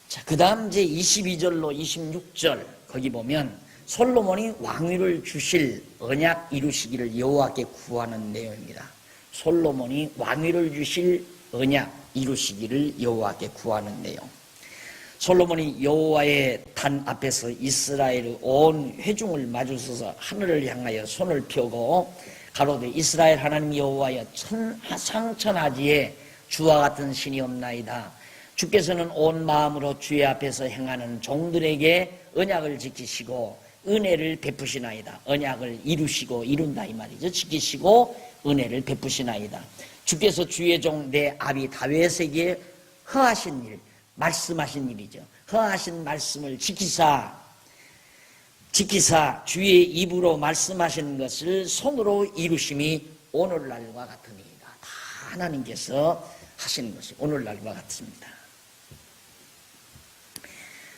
자, 그 다음 이제 22절로 26절 거기 보면 솔로몬이 왕위를 주실 언약 이루시기를 여호와께 구하는 내용입니다. 솔로몬이 왕위를 주실 언약 이루시기를 여호와께 구하는 내용. 솔로몬이 여호와의 단 앞에서 이스라엘의 온 회중을 마주서서 하늘을 향하여 손을 펴고 가로되 이스라엘 하나님 여호와여 상천하지에 주와 같은 신이 없나이다. 주께서는 온 마음으로 주의 앞에서 행하는 종들에게 언약을 지키시고 은혜를 베푸시나이다. 언약을 이루시고 이룬다 이 말이죠. 지키시고 은혜를 베푸시나이다. 주께서 주의 종 내 아비 다윗에게 허하신 일, 말씀하신 일이죠. 허하신 말씀을 지키사 주의 입으로 말씀하신 것을 손으로 이루심이 오늘날과 같으니이다. 다 하나님께서 하시는 것이 오늘날과 같습니다.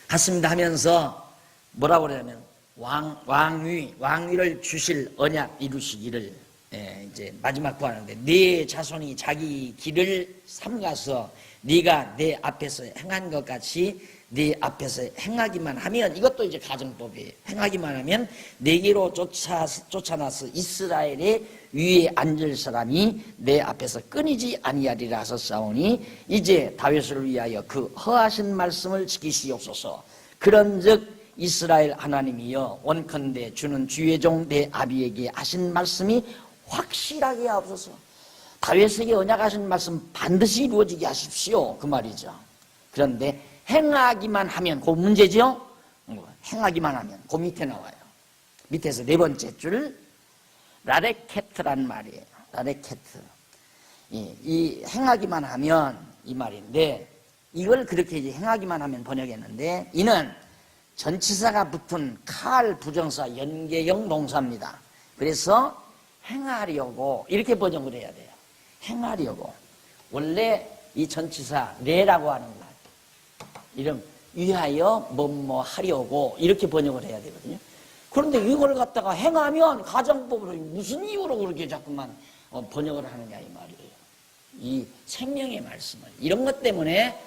같습니다 하면서 뭐라고 그러냐면 왕위를 주실 언약 이루시기를 이제 마지막 구하는데 네 자손이 자기 길을 삼가서 네가 내 앞에서 행한 것 같이 네 앞에서 행하기만 하면, 이것도 이제 가정법이에요. 행하기만 하면 내게로 쫓아나서 이스라엘의 위에 앉을 사람이 내 앞에서 끊이지 아니하리라 하셨사오니 이제 다윗을 위하여 그 허하신 말씀을 지키시옵소서. 그런즉 이스라엘 하나님이여 원컨대 주는 주의 종 내 아비에게 하신 말씀이 확실하게 하옵소서. 다윗에게 언약하신 말씀 반드시 이루어지게 하십시오, 그 말이죠. 그런데 행하기만 하면 그 문제죠. 행하기만 하면 그 밑에 나와요. 밑에서 네 번째 줄 라레케트란 말이에요. 라레케트. 이 행하기만 하면 이 말인데, 이걸 그렇게 이제 행하기만 하면 번역했는데, 이는 전치사가 붙은 칼 부정사 연계형 동사입니다. 그래서 행하려고 이렇게 번역을 해야 돼요. 행하려고. 원래 이 전치사 레라고 하는 말, 이름 위하여 뭐뭐 하려고 이렇게 번역을 해야 되거든요. 그런데 이걸 갖다가 행하면 가정법으로 무슨 이유로 그렇게 자꾸만 번역을 하느냐 이 말이에요. 이 생명의 말씀을, 이런 것 때문에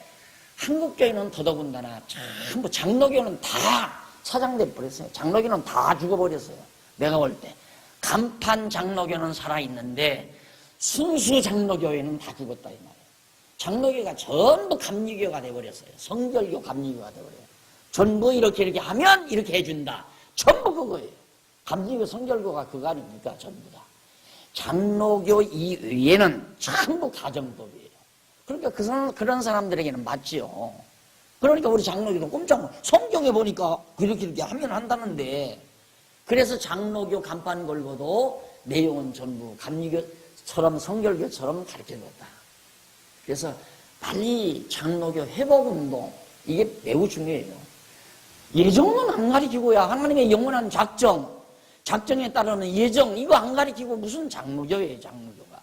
한국교회는 더더군다나 전부 장로교는 다 사장돼 버렸어요. 장로교는 다 죽어버렸어요. 내가 볼 때 간판 장로교는 살아있는데 순수 장로교회는 다 죽었다 이 말이에요. 장로교가 전부 감리교가 돼버렸어요. 성결교 감리교가 돼버려요. 전부 이렇게 하면 이렇게 해준다. 전부 그거예요. 감리교 성결교가 그거 아닙니까? 전부 다. 장로교 이외에는 전부 가정법이에요. 그러니까 그런 사람들에게는 맞지요. 그러니까 우리 장로교도 꼼짝 성경에 보니까 그렇게 하면 한다는데, 그래서 장로교 간판 걸고도 내용은 전부 감리교처럼 성결교처럼 가르쳐줬다. 그래서 빨리 장로교 회복운동, 이게 매우 중요해요. 예정은 안 가르치고야 하나님의 영원한 작정에 따르는 예정, 이거 안 가르치고 무슨 장로교예요. 장로교가.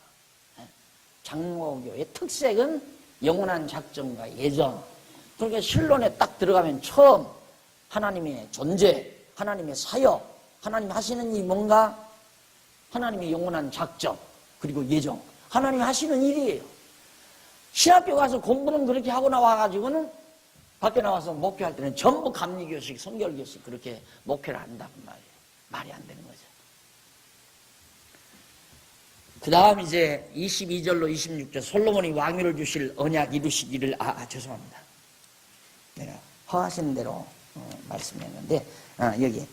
장로교의 특색은 영원한 작정과 예정. 그러니까 신론에 딱 들어가면 처음 하나님의 존재, 하나님의 사역, 하나님 하시는 일이 뭔가, 하나님의 영원한 작정, 그리고 예정, 하나님 하시는 일이에요. 신학교 가서 공부는 그렇게 하고 나와가지고는 밖에 나와서 목회할 때는 전부 감리교식, 성결교식 그렇게 목회를 한다고 말이에요. 말이 안 되는 거죠. 그 다음 이제 22절로 26절 솔로몬이 왕위를 주실 언약 이루시기를, 죄송합니다. 내가 허하신 대로 말씀했는데, 여기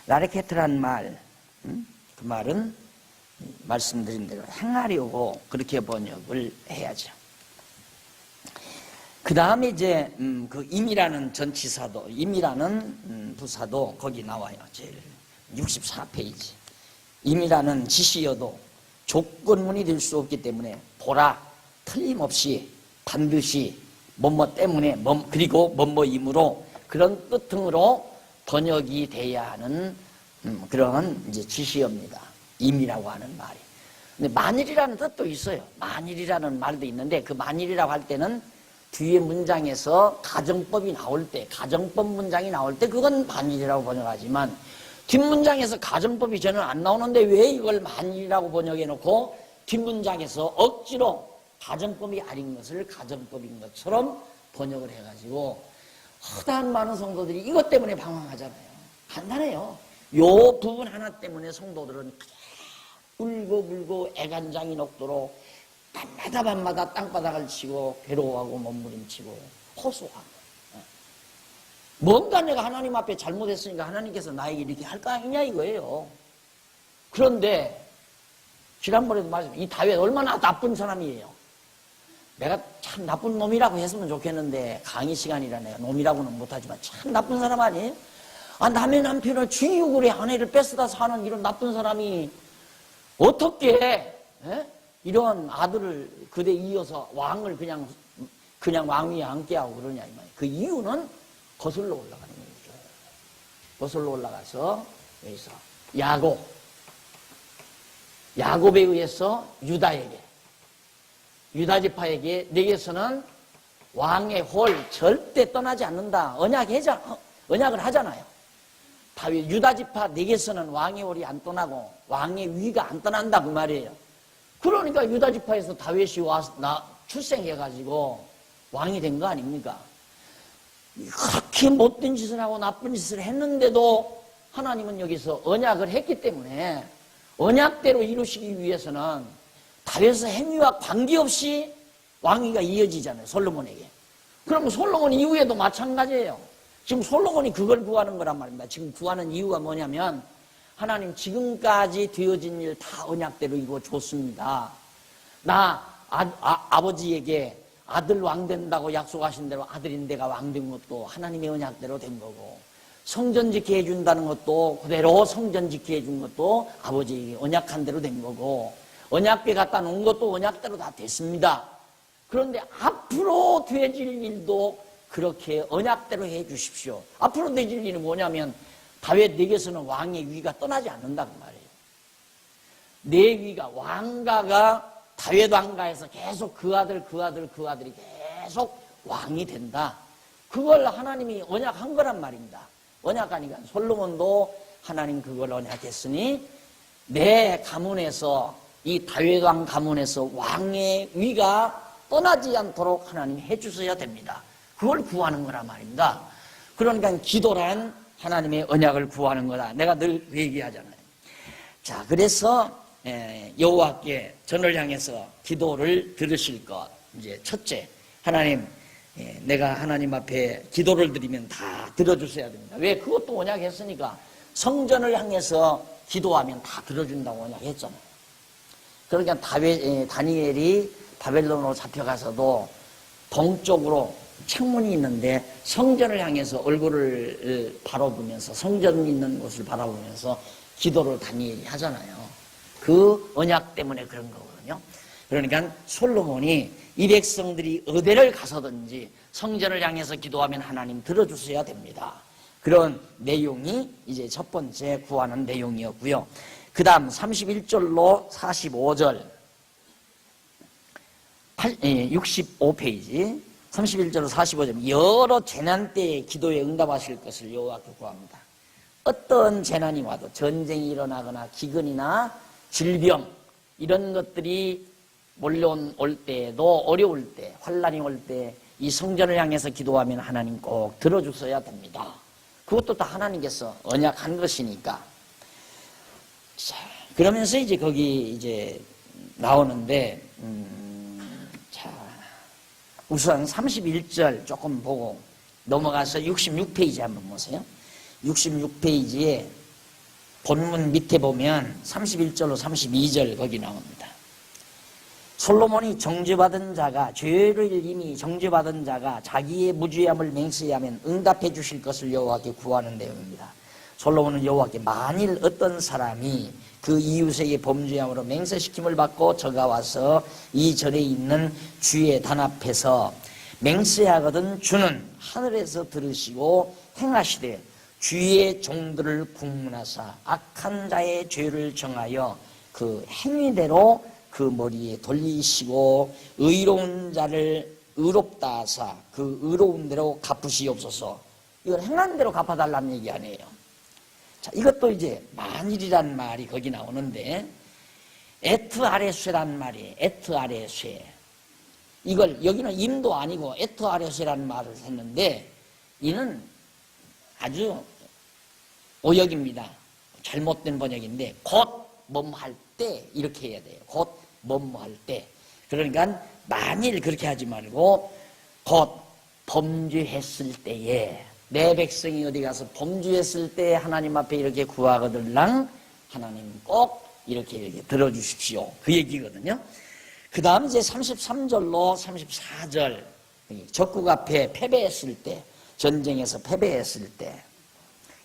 라레케트란 말, 그 말은 말씀드린 대로 행하려고 그렇게 번역을 해야죠. 그 다음에 이제 그 임이라는 전치사도, 임이라는 부사도 거기 나와요. 제일 64페이지. 임이라는 지시여도 조건문이 될 수 없기 때문에 보라, 틀림없이, 반드시, 뭐뭐 때문에, 그리고 뭐뭐이므로, 그런 뜻 등으로 번역이 돼야 하는 그런 이제 지시입니다. 임이라고 하는 말이. 근데 만일이라는 뜻도 있어요. 만일이라는 말도 있는데, 그 만일이라고 할 때는 뒤에 문장에서 가정법이 나올 때, 가정법 문장이 나올 때 그건 만일이라고 번역하지만, 뒷문장에서 가정법이 저는 안 나오는데 왜 이걸 만일이라고 번역해 놓고 뒷문장에서 억지로 가정법이 아닌 것을 가정법인 것처럼 번역을 해가지고 허다한 많은 성도들이 이것 때문에 방황하잖아요. 간단해요. 요 부분 하나 때문에 성도들은 울고 애간장이 녹도록 밤마다 땅바닥을 치고 괴로워하고 몸부림치고 호소하고. 뭔가 내가 하나님 앞에 잘못했으니까 하나님께서 나에게 이렇게 할 거 아니냐 이거예요. 그런데 지난번에도 말했지만 이 다윗 얼마나 나쁜 사람이에요. 내가 참 나쁜 놈이라고 했으면 좋겠는데 강의 시간이라 내가 놈이라고는 못하지만 참 나쁜 사람 아니에요? 남의 남편을 죽이고 그래 아내를 뺏어다 사는 이런 나쁜 사람이 어떻게 이런 아들을 그대 이어서 왕을 그냥 왕 위에 앉게 하고 그러냐 이 말이에요. 그 이유는 거슬러 올라가는 거죠. 거슬러 올라가서 여기서 야곱에 의해서 유다 지파에게 내게서는 왕의 홀 절대 떠나지 않는다. 언약을 하잖아요. 다윗 유다 지파 내게서는 왕의 홀이 안 떠나고 왕의 위가 안 떠난다 그 말이에요. 그러니까 유다 지파에서 다윗이 출생해가지고 왕이 된 거 아닙니까? 그렇게 못된 짓을 하고 나쁜 짓을 했는데도 하나님은 여기서 언약을 했기 때문에 언약대로 이루시기 위해서는 다윗의 행위와 관계없이 왕위가 이어지잖아요. 솔로몬에게. 그러면 솔로몬 이후에도 마찬가지예요. 지금 솔로몬이 그걸 구하는 거란 말입니다. 지금 구하는 이유가 뭐냐면 하나님 지금까지 되어진 일 다 언약대로 이루어줬습니다. 나 아버지에게 아들 왕 된다고 약속하신 대로 아들인 내가 왕 된 것도 하나님의 언약대로 된 거고 성전 지키게 해준다는 것도 그대로 성전 지키게 해준 것도 아버지에게 언약한 대로 된 거고 언약궤 갖다 놓은 것도 언약대로 다 됐습니다. 그런데 앞으로 되어질 일도 그렇게 언약대로 해 주십시오. 앞으로 되어질 일은 뭐냐면 다윗 내게서는 왕의 위가 떠나지 않는다고 말이에요. 내 위가 왕가가 다윗 왕가에서 계속 그 아들이 계속 왕이 된다. 그걸 하나님이 언약한 거란 말입니다. 언약하니까 솔로몬도 하나님 그걸 언약했으니 내 가문에서 이 다윗 왕 가문에서 왕의 위가 떠나지 않도록 하나님 해주셔야 됩니다. 그걸 구하는 거란 말입니다. 그러니까 기도란 하나님의 언약을 구하는 거다. 내가 늘 얘기하잖아요. 자, 그래서 여호와께 전을 향해서 기도를 들으실 것. 이제 첫째, 하나님, 내가 하나님 앞에 기도를 드리면 다 들어주셔야 됩니다. 왜? 그것도 언약했으니까 성전을 향해서 기도하면 다 들어준다고 언약했잖아요. 그러니까 다니엘이 바벨론으로 잡혀가서도 동쪽으로 창문이 있는데 성전을 향해서 얼굴을 바라보면서 성전 있는 곳을 바라보면서 기도를 다니엘이 하잖아요. 그 언약 때문에 그런 거거든요. 그러니까 솔로몬이 이 백성들이 어디를 가서든지 성전을 향해서 기도하면 하나님 들어주셔야 됩니다. 그런 내용이 이제 첫 번째 구하는 내용이었고요. 그 다음 31절로 45절 65페이지 31절로 45절 여러 재난 때에 기도에 응답하실 것을 여호와께 구합니다. 어떤 재난이 와도 전쟁이 일어나거나 기근이나 질병 이런 것들이 몰려올 때에도 어려울 때 환난이 올 때 이 성전을 향해서 기도하면 하나님 꼭 들어주셔야 됩니다. 그것도 다 하나님께서 언약한 것이니까. 자, 그러면서 이제 거기 이제 나오는데 자, 우선 31절 조금 보고 넘어가서 66페이지 한번 보세요. 66페이지에 본문 밑에 보면 31절로 32절 거기 나옵니다. 솔로몬이 정죄받은 자가 죄를 이미 정죄받은 자가 자기의 무죄함을 맹세하면 응답해 주실 것을 여호와께 구하는 내용입니다. 솔로몬은 여호와께 만일 어떤 사람이 그 이웃에게 범죄함으로 맹세시킴을 받고 저가 와서 이 절에 있는 주의 단 앞에서 맹세하거든 주는 하늘에서 들으시고 행하시되 주의 종들을 국문하사 악한 자의 죄를 정하여 그 행위대로 그 머리에 돌리시고 의로운 자를 의롭다 하사 그 의로운 대로 갚으시옵소서. 이건 행한 대로 갚아달라는 얘기 아니에요. 자, 이것도 이제 만일이란 말이 거기 나오는데 에트 아레쇠란 말이에요. 에트 아레쇠. 이걸 여기는 임도 아니고 에트 아레쇠라는 말을 했는데 이는 아주 오역입니다. 잘못된 번역인데 곧 뭐뭐할 때 이렇게 해야 돼요. 곧 뭐뭐할 때. 그러니까 만일 그렇게 하지 말고 곧 범죄했을 때에 내 백성이 어디 가서 범죄했을 때 하나님 앞에 이렇게 구하거들랑 하나님 꼭 이렇게 들어주십시오. 그 얘기거든요. 그 다음 이제 33절로 34절, 적국 앞에 패배했을 때, 전쟁에서 패배했을 때,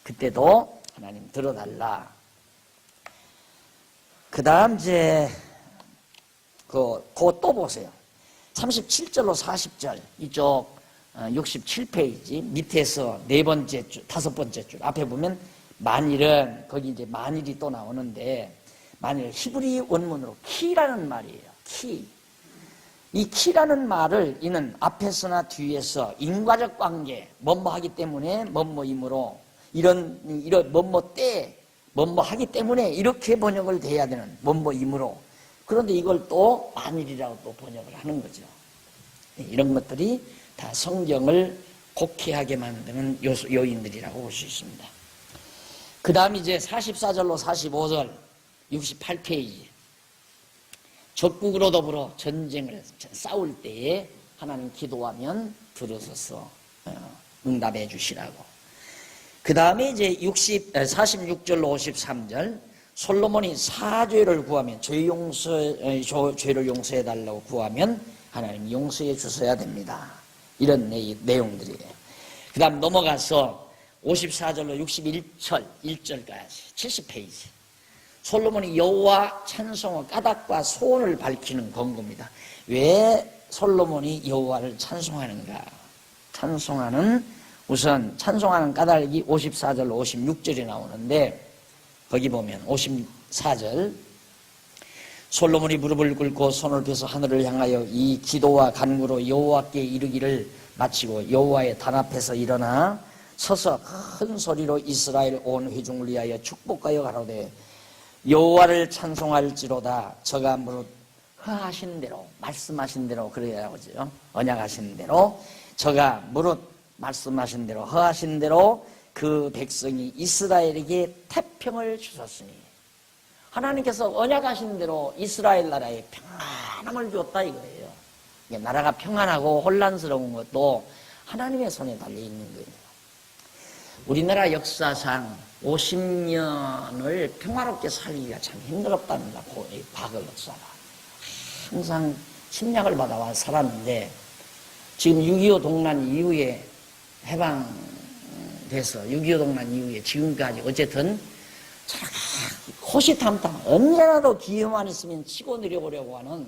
그때도 하나님 들어달라. 그 다음 이제, 그거 또 보세요. 37절로 40절, 이쪽 67페이지 밑에서 네 번째 줄, 다섯 번째 줄 앞에 보면 만일은, 거기 이제 만일이 또 나오는데, 만일 히브리 원문으로 키라는 말이에요. 키. 이 키라는 말을 이는 앞에서나 뒤에서 인과적 관계, 뭐뭐 하기 때문에 뭐뭐이므로 이런 뭐뭐 때 뭐뭐 하기 때문에 이렇게 번역을 돼야 되는 뭐뭐이므로, 그런데 이걸 또 만일이라고 또 번역을 하는 거죠. 이런 것들이 다 성경을 곡해하게 만드는 요인들이라고 볼 수 있습니다. 그 다음 이제 44절로 45절 68페이지, 적국으로 더불어 전쟁을 싸울 때에 하나님 기도하면 들어서서 응답해 주시라고. 그 다음에 이제 46절로 53절, 솔로몬이 사죄를 구하면 죄를 용서해 달라고 구하면 하나님 용서해 주셔야 됩니다. 이런 내용들이에요. 그 다음 넘어가서 54절로 61절 1절까지 70페이지, 솔로몬이 여호와 찬송의 까닭과 소원을 밝히는 권고입니다. 왜 솔로몬이 여호와를 찬송하는가? 우선 찬송하는 까닭이 54절로 56절이 나오는데, 거기 보면 54절, 솔로몬이 무릎을 꿇고 손을 펴서 하늘을 향하여 이 기도와 간구로 여호와께 이르기를 마치고 여호와의 단 앞에서 일어나 서서 큰 소리로 이스라엘 온 회중을 위하여 축복하여 가로되 여호와를 찬송할지로다. 저가 무릇 허하신 대로, 말씀하신 대로, 그래야 하죠. 언약하신 대로, 저가 무릇 말씀하신 대로, 허하신 대로 그 백성이 이스라엘에게 태평을 주셨으니, 하나님께서 언약하신 대로 이스라엘 나라에 평안함을 주었다 이거예요. 나라가 평안하고 혼란스러운 것도 하나님의 손에 달려있는 거예요. 우리나라 역사상 50년을 평화롭게 살기가 참 힘들었답니다. 과거 역사가. 항상 침략을 받아와 살았는데, 지금 6.25 동란 이후에 해방돼서 6.25 동란 이후에 지금까지 어쨌든 호시탐탐 언제라도 기회만 있으면 치고 내려오려고 하는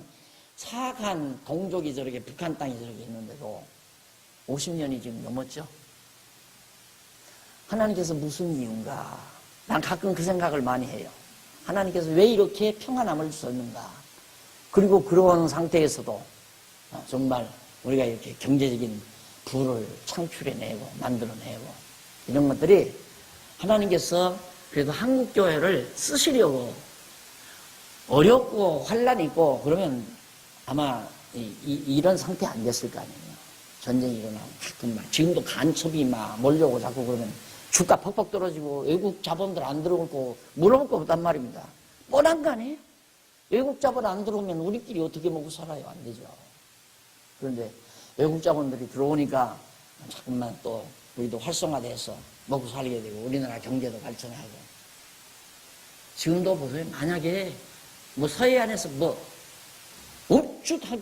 사악한 동족이 저렇게, 북한 땅이 저렇게 있는데도 50년이 지금 넘었죠. 하나님께서 무슨 이유인가? 난 가끔 그 생각을 많이 해요. 하나님께서 왜 이렇게 평안함을 주셨는가? 그리고 그런 상태에서도 정말 우리가 이렇게 경제적인 부를 창출해내고 만들어내고 이런 것들이 하나님께서 그래도 한국교회를 쓰시려고, 어렵고 환란이 있고 그러면 아마 이런 상태 안 됐을 거 아니에요. 전쟁이 일어나고 가끔 막 지금도 간첩이 막 몰려오고 자꾸 그러면 주가 퍽퍽 떨어지고 외국 자본들 안 들어오고 물어볼 거 없단 말입니다. 뻔한 거 아니에요? 외국 자본 안 들어오면 우리끼리 어떻게 먹고 살아요? 안 되죠. 그런데 외국 자본들이 들어오니까 자꾸만 또 우리도 활성화돼서 먹고 살게 되고 우리나라 경제도 발전하고. 지금도 보세요. 만약에 뭐 서해안에서 뭐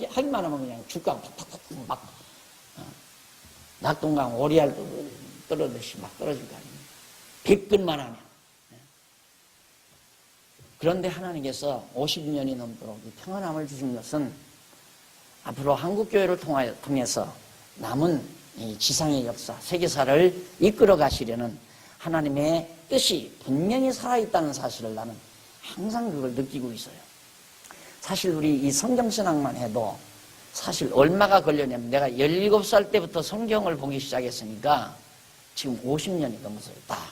하기만 하면 그냥 주가가 팍팍팍 막 낙동강 오리알 떨어지듯이 막 떨어질 거 아닙니까? 100근만 하면. 그런데 하나님께서 50년이 넘도록 이 평안함을 주신 것은 앞으로 한국교회를 통해서 남은 이 지상의 역사, 세계사를 이끌어 가시려는 하나님의 뜻이 분명히 살아있다는 사실을 나는 항상 그걸 느끼고 있어요. 사실 우리 이 성경신학만 해도 사실 얼마가 걸렸냐면, 내가 17살 때부터 성경을 보기 시작했으니까 지금 50년이 넘었어요. 딱.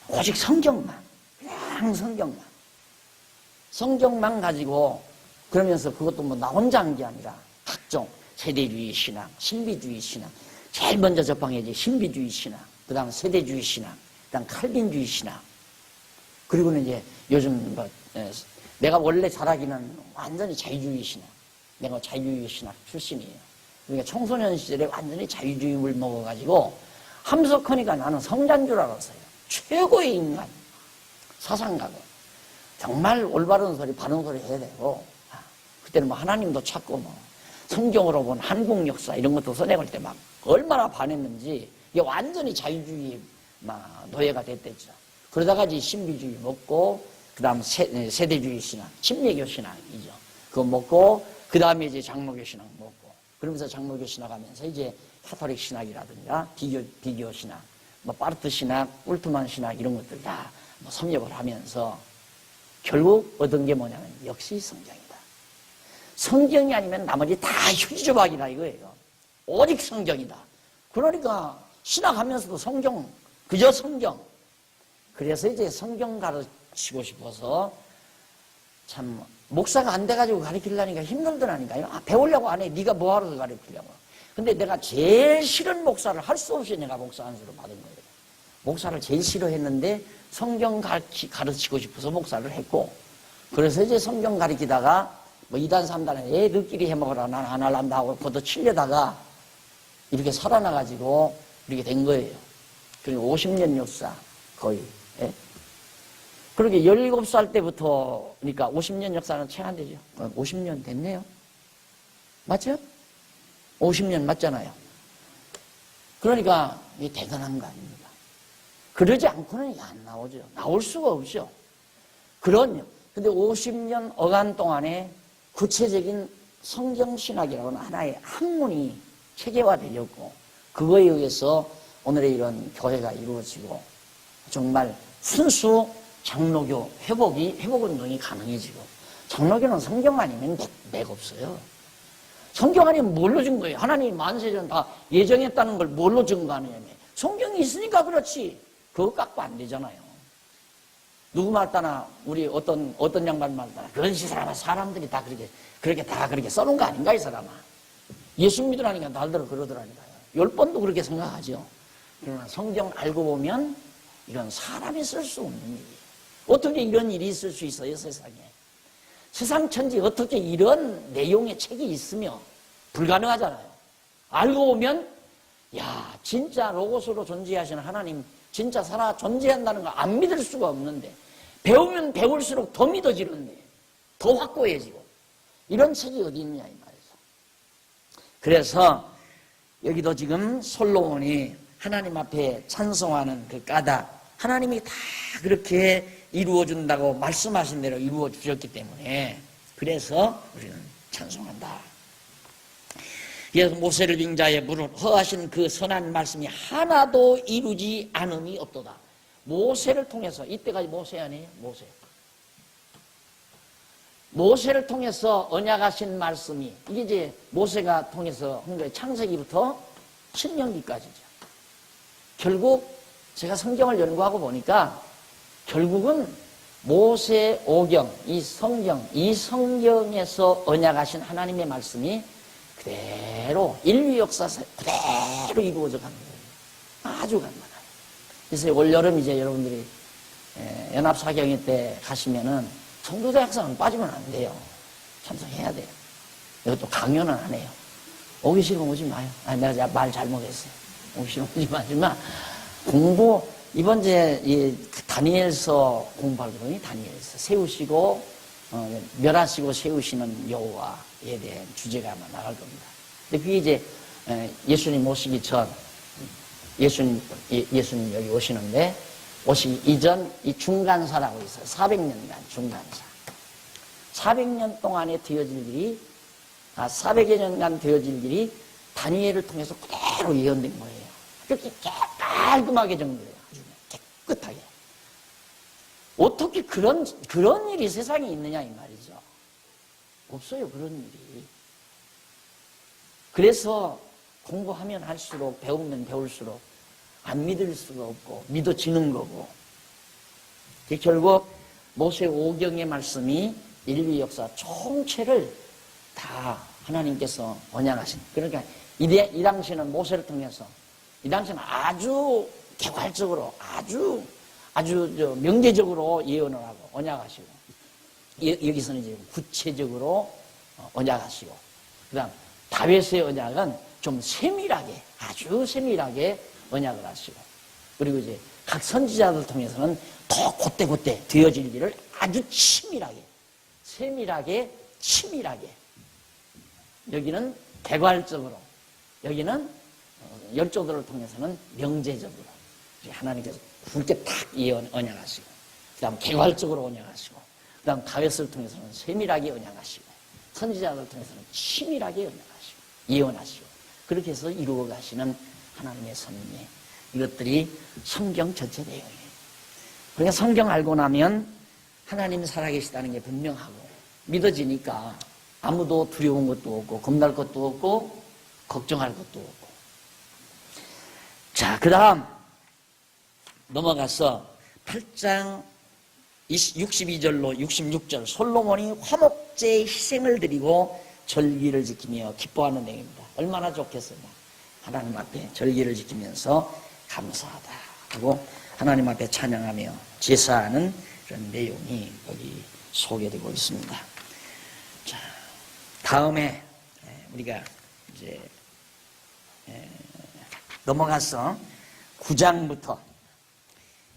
오직 성경만. 그냥 성경만. 성경만 가지고, 그러면서 그것도 뭐 나 혼자 한 게 아니라 각종 세대주의 신앙, 신비주의 신앙, 제일 먼저 접방해야지 신비주의 신앙, 그 다음 세대주의 신앙, 그 다음 칼빈주의 신앙, 그리고는 이제 요즘 뭐 내가 원래 잘하기는 완전히 자유주의 신앙. 내가 자유주의 신학 출신이에요. 그러니까 청소년 시절에 완전히 자유주의를 먹어가지고 함석헌이가 나는 성자인 줄 알았어요. 최고의 인간, 사상가고. 정말 올바른 소리, 바른 소리 해야 되고, 그때는 뭐 하나님도 찾고 뭐 성경으로 본 한국 역사 이런 것도 써내볼 때 막 얼마나 반했는지, 이게 완전히 자유주의 막 노예가 됐댔죠. 그러다가 이제 신비주의 먹고, 그 다음 세대주의 신앙, 침례교 신앙이죠. 그거 먹고, 그 다음에 이제 장로교 신앙 먹고, 그러면서 장로교 신학 하면서 이제 카톨릭 신학이라든가 비교 신학, 뭐 파르트 신학, 울트만 신학 이런 것들 다 뭐 섭렵을 하면서 결국 얻은 게 뭐냐면 역시 성경이다. 성경이 아니면 나머지 다 휴지조박이다 이거예요. 오직 성경이다. 그러니까 신학하면서도 성경, 그저 성경. 그래서 이제 성경 가르치고 싶어서 참 목사가 안 돼가지고 가르치려니까 힘들더라니까요. 배우려고 안 해. 네가 뭐하러 가르치려고. 근데 내가 제일 싫은 목사를 할 수 없이 내가 목사 안수를 받은 거예요. 목사를 제일 싫어했는데 성경 가르치고 싶어서 목사를 했고, 그래서 이제 성경 가르치다가 뭐 2단 3단에 애들끼리 해먹으라 난 안 할란다 하고 그것도 치려다가 이렇게 살아나가지고 이렇게 된 거예요. 그리고 50년 역사 거의. 예? 그렇게 17살 때부터, 그러니까 50년 역사는 채 안 되죠. 50년 됐네요. 맞죠? 50년 맞잖아요. 그러니까 이게 대단한 거 아닙니까? 그러지 않고는 이게 안 나오죠. 나올 수가 없죠. 근데 50년 어간 동안에 구체적인 성경신학이라고는 하나의 학문이 체계화되었고, 그거에 의해서 오늘의 이런 교회가 이루어지고, 정말 순수 장로교 회복운동이 가능해지고, 장로교는 성경 아니면 맥 없어요. 성경 아니면 뭘로 준 거예요? 하나님이 만세전 다 예정했다는 걸 뭘로 증거하느냐면, 성경이 있으니까 그렇지. 그거 갖고 안 되잖아요. 누구 말따나, 우리 어떤 양반 말따나, 그런시 사람들이 다 그렇게 써놓은 거 아닌가, 이 사람아. 예수 믿으라니까 날더러 그러더라니까요. 10번도 그렇게 생각하죠. 그러나 성경 알고 보면 이건 사람이 쓸 수 없는 일이에요. 어떻게 이런 일이 있을 수 있어요, 세상에? 세상 천지 어떻게 이런 내용의 책이 있으며 불가능하잖아요. 알고 보면, 야, 진짜 로고스로 존재하시는 하나님, 진짜 살아 존재한다는 거 안 믿을 수가 없는데, 배우면 배울수록 더 믿어지는데, 더 확고해지고, 이런 책이 어디 있느냐, 이 말이죠. 그래서 여기도 지금 솔로몬이 하나님 앞에 찬송하는 그 까닭, 하나님이 다 그렇게 이루어준다고 말씀하신 대로 이루어 주셨기 때문에, 그래서 우리는 찬송한다. 그래서 모세를 빙자에 물을 허하신 그 선한 말씀이 하나도 이루지 않음이 없도다. 모세를 통해서, 이때까지 모세 아니에요? 모세를 통해서 언약하신 말씀이, 이게 이제 모세가 통해서 한 거예요. 창세기부터 신명기까지죠. 결국 제가 성경을 연구하고 보니까 결국은 모세 오경, 이 성경에서 언약하신 하나님의 말씀이 그대로 인류 역사에서 그대로 이루어져 가는 거예요. 아주 간단해요. 그래서 올여름 이제 여러분들이 연합사경회 때 가시면은 성도대 학생은 빠지면 안 돼요. 참석해야 돼요. 이것도 강연은 안 해요. 오기 싫으면 오지 마요. 내가 말 잘못했어요. 오기 싫으면 오지 마지만 공부, 이번 주에 이 다니엘서 공부할 거니 다니엘서 세우시고 멸하시고 세우시는 여호와에 대한 주제가 아마 나갈 겁니다. 근데 그게 이제 예수님 오시기 전, 예수님 여기 오시는데 오시기 이전 이 중간사라고 있어요. 400년간 중간사. 400년 동안에 되어질 일이, 400여 년간 되어질 일이 다니엘을 통해서 그대로 예언된 거예요. 그렇게 깔끔하게 정리해요. 아주 깨끗하게. 어떻게 그런 일이 세상에 있느냐 이 말이죠. 없어요, 그런 일이. 그래서 공부하면 할수록, 배우면 배울수록 안 믿을 수가 없고 믿어지는 거고. 결국 모세 오경의 말씀이 인류 역사 총체를 다 하나님께서 언약하신. 그러니까 이 당시에는 모세를 통해서, 이 당시에는 아주 개괄적으로, 아주 명제적으로 예언을 하고 언약하시고, 여기서는 이제 구체적으로 언약하시고, 그 다음 다윗의 언약은 좀 세밀하게, 아주 세밀하게 언약을 하시고, 그리고 이제 각 선지자들 통해서는 더 곧대곧대 되어질 일을 아주 치밀하게, 세밀하게, 치밀하게, 여기는 개괄적으로, 여기는 열조들을 통해서는 명제적으로 하나님께서 굵게 탁 언약하시고, 그 다음 개괄적으로 언약하시고, 그 다음 다윗을 통해서는 세밀하게 언약하시고, 선지자들을 통해서는 치밀하게 언약하시고, 예언하시고, 그렇게 해서 이루어 가시는 하나님의 섭리, 이것들이 성경 전체 내용이에요. 그러니까 성경 알고 나면 하나님 살아계시다는 게 분명하고 믿어지니까 아무도 두려운 것도 없고 겁날 것도 없고 걱정할 것도 없고. 자, 그 다음 넘어가서 8장 62절로 66절, 솔로몬이 화목제의 희생을 드리고 절기를 지키며 기뻐하는 내용입니다. 얼마나 좋겠어요. 하나님 앞에 절기를 지키면서 감사하다 하고 하나님 앞에 찬양하며 제사하는 그런 내용이 여기 소개되고 있습니다. 자, 다음에 우리가 이제 넘어가서 9장부터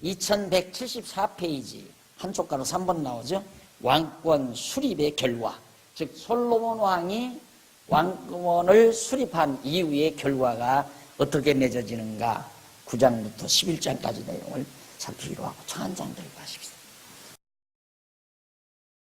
2174페이지 한쪽 가로 3번 나오죠. 왕권 수립의 결과, 즉 솔로몬 왕이 왕권을 수립한 이후의 결과가 어떻게 맺어지는가 9장부터 11장까지 내용을 살피기로 하고 저 한 장 들고 가십시다.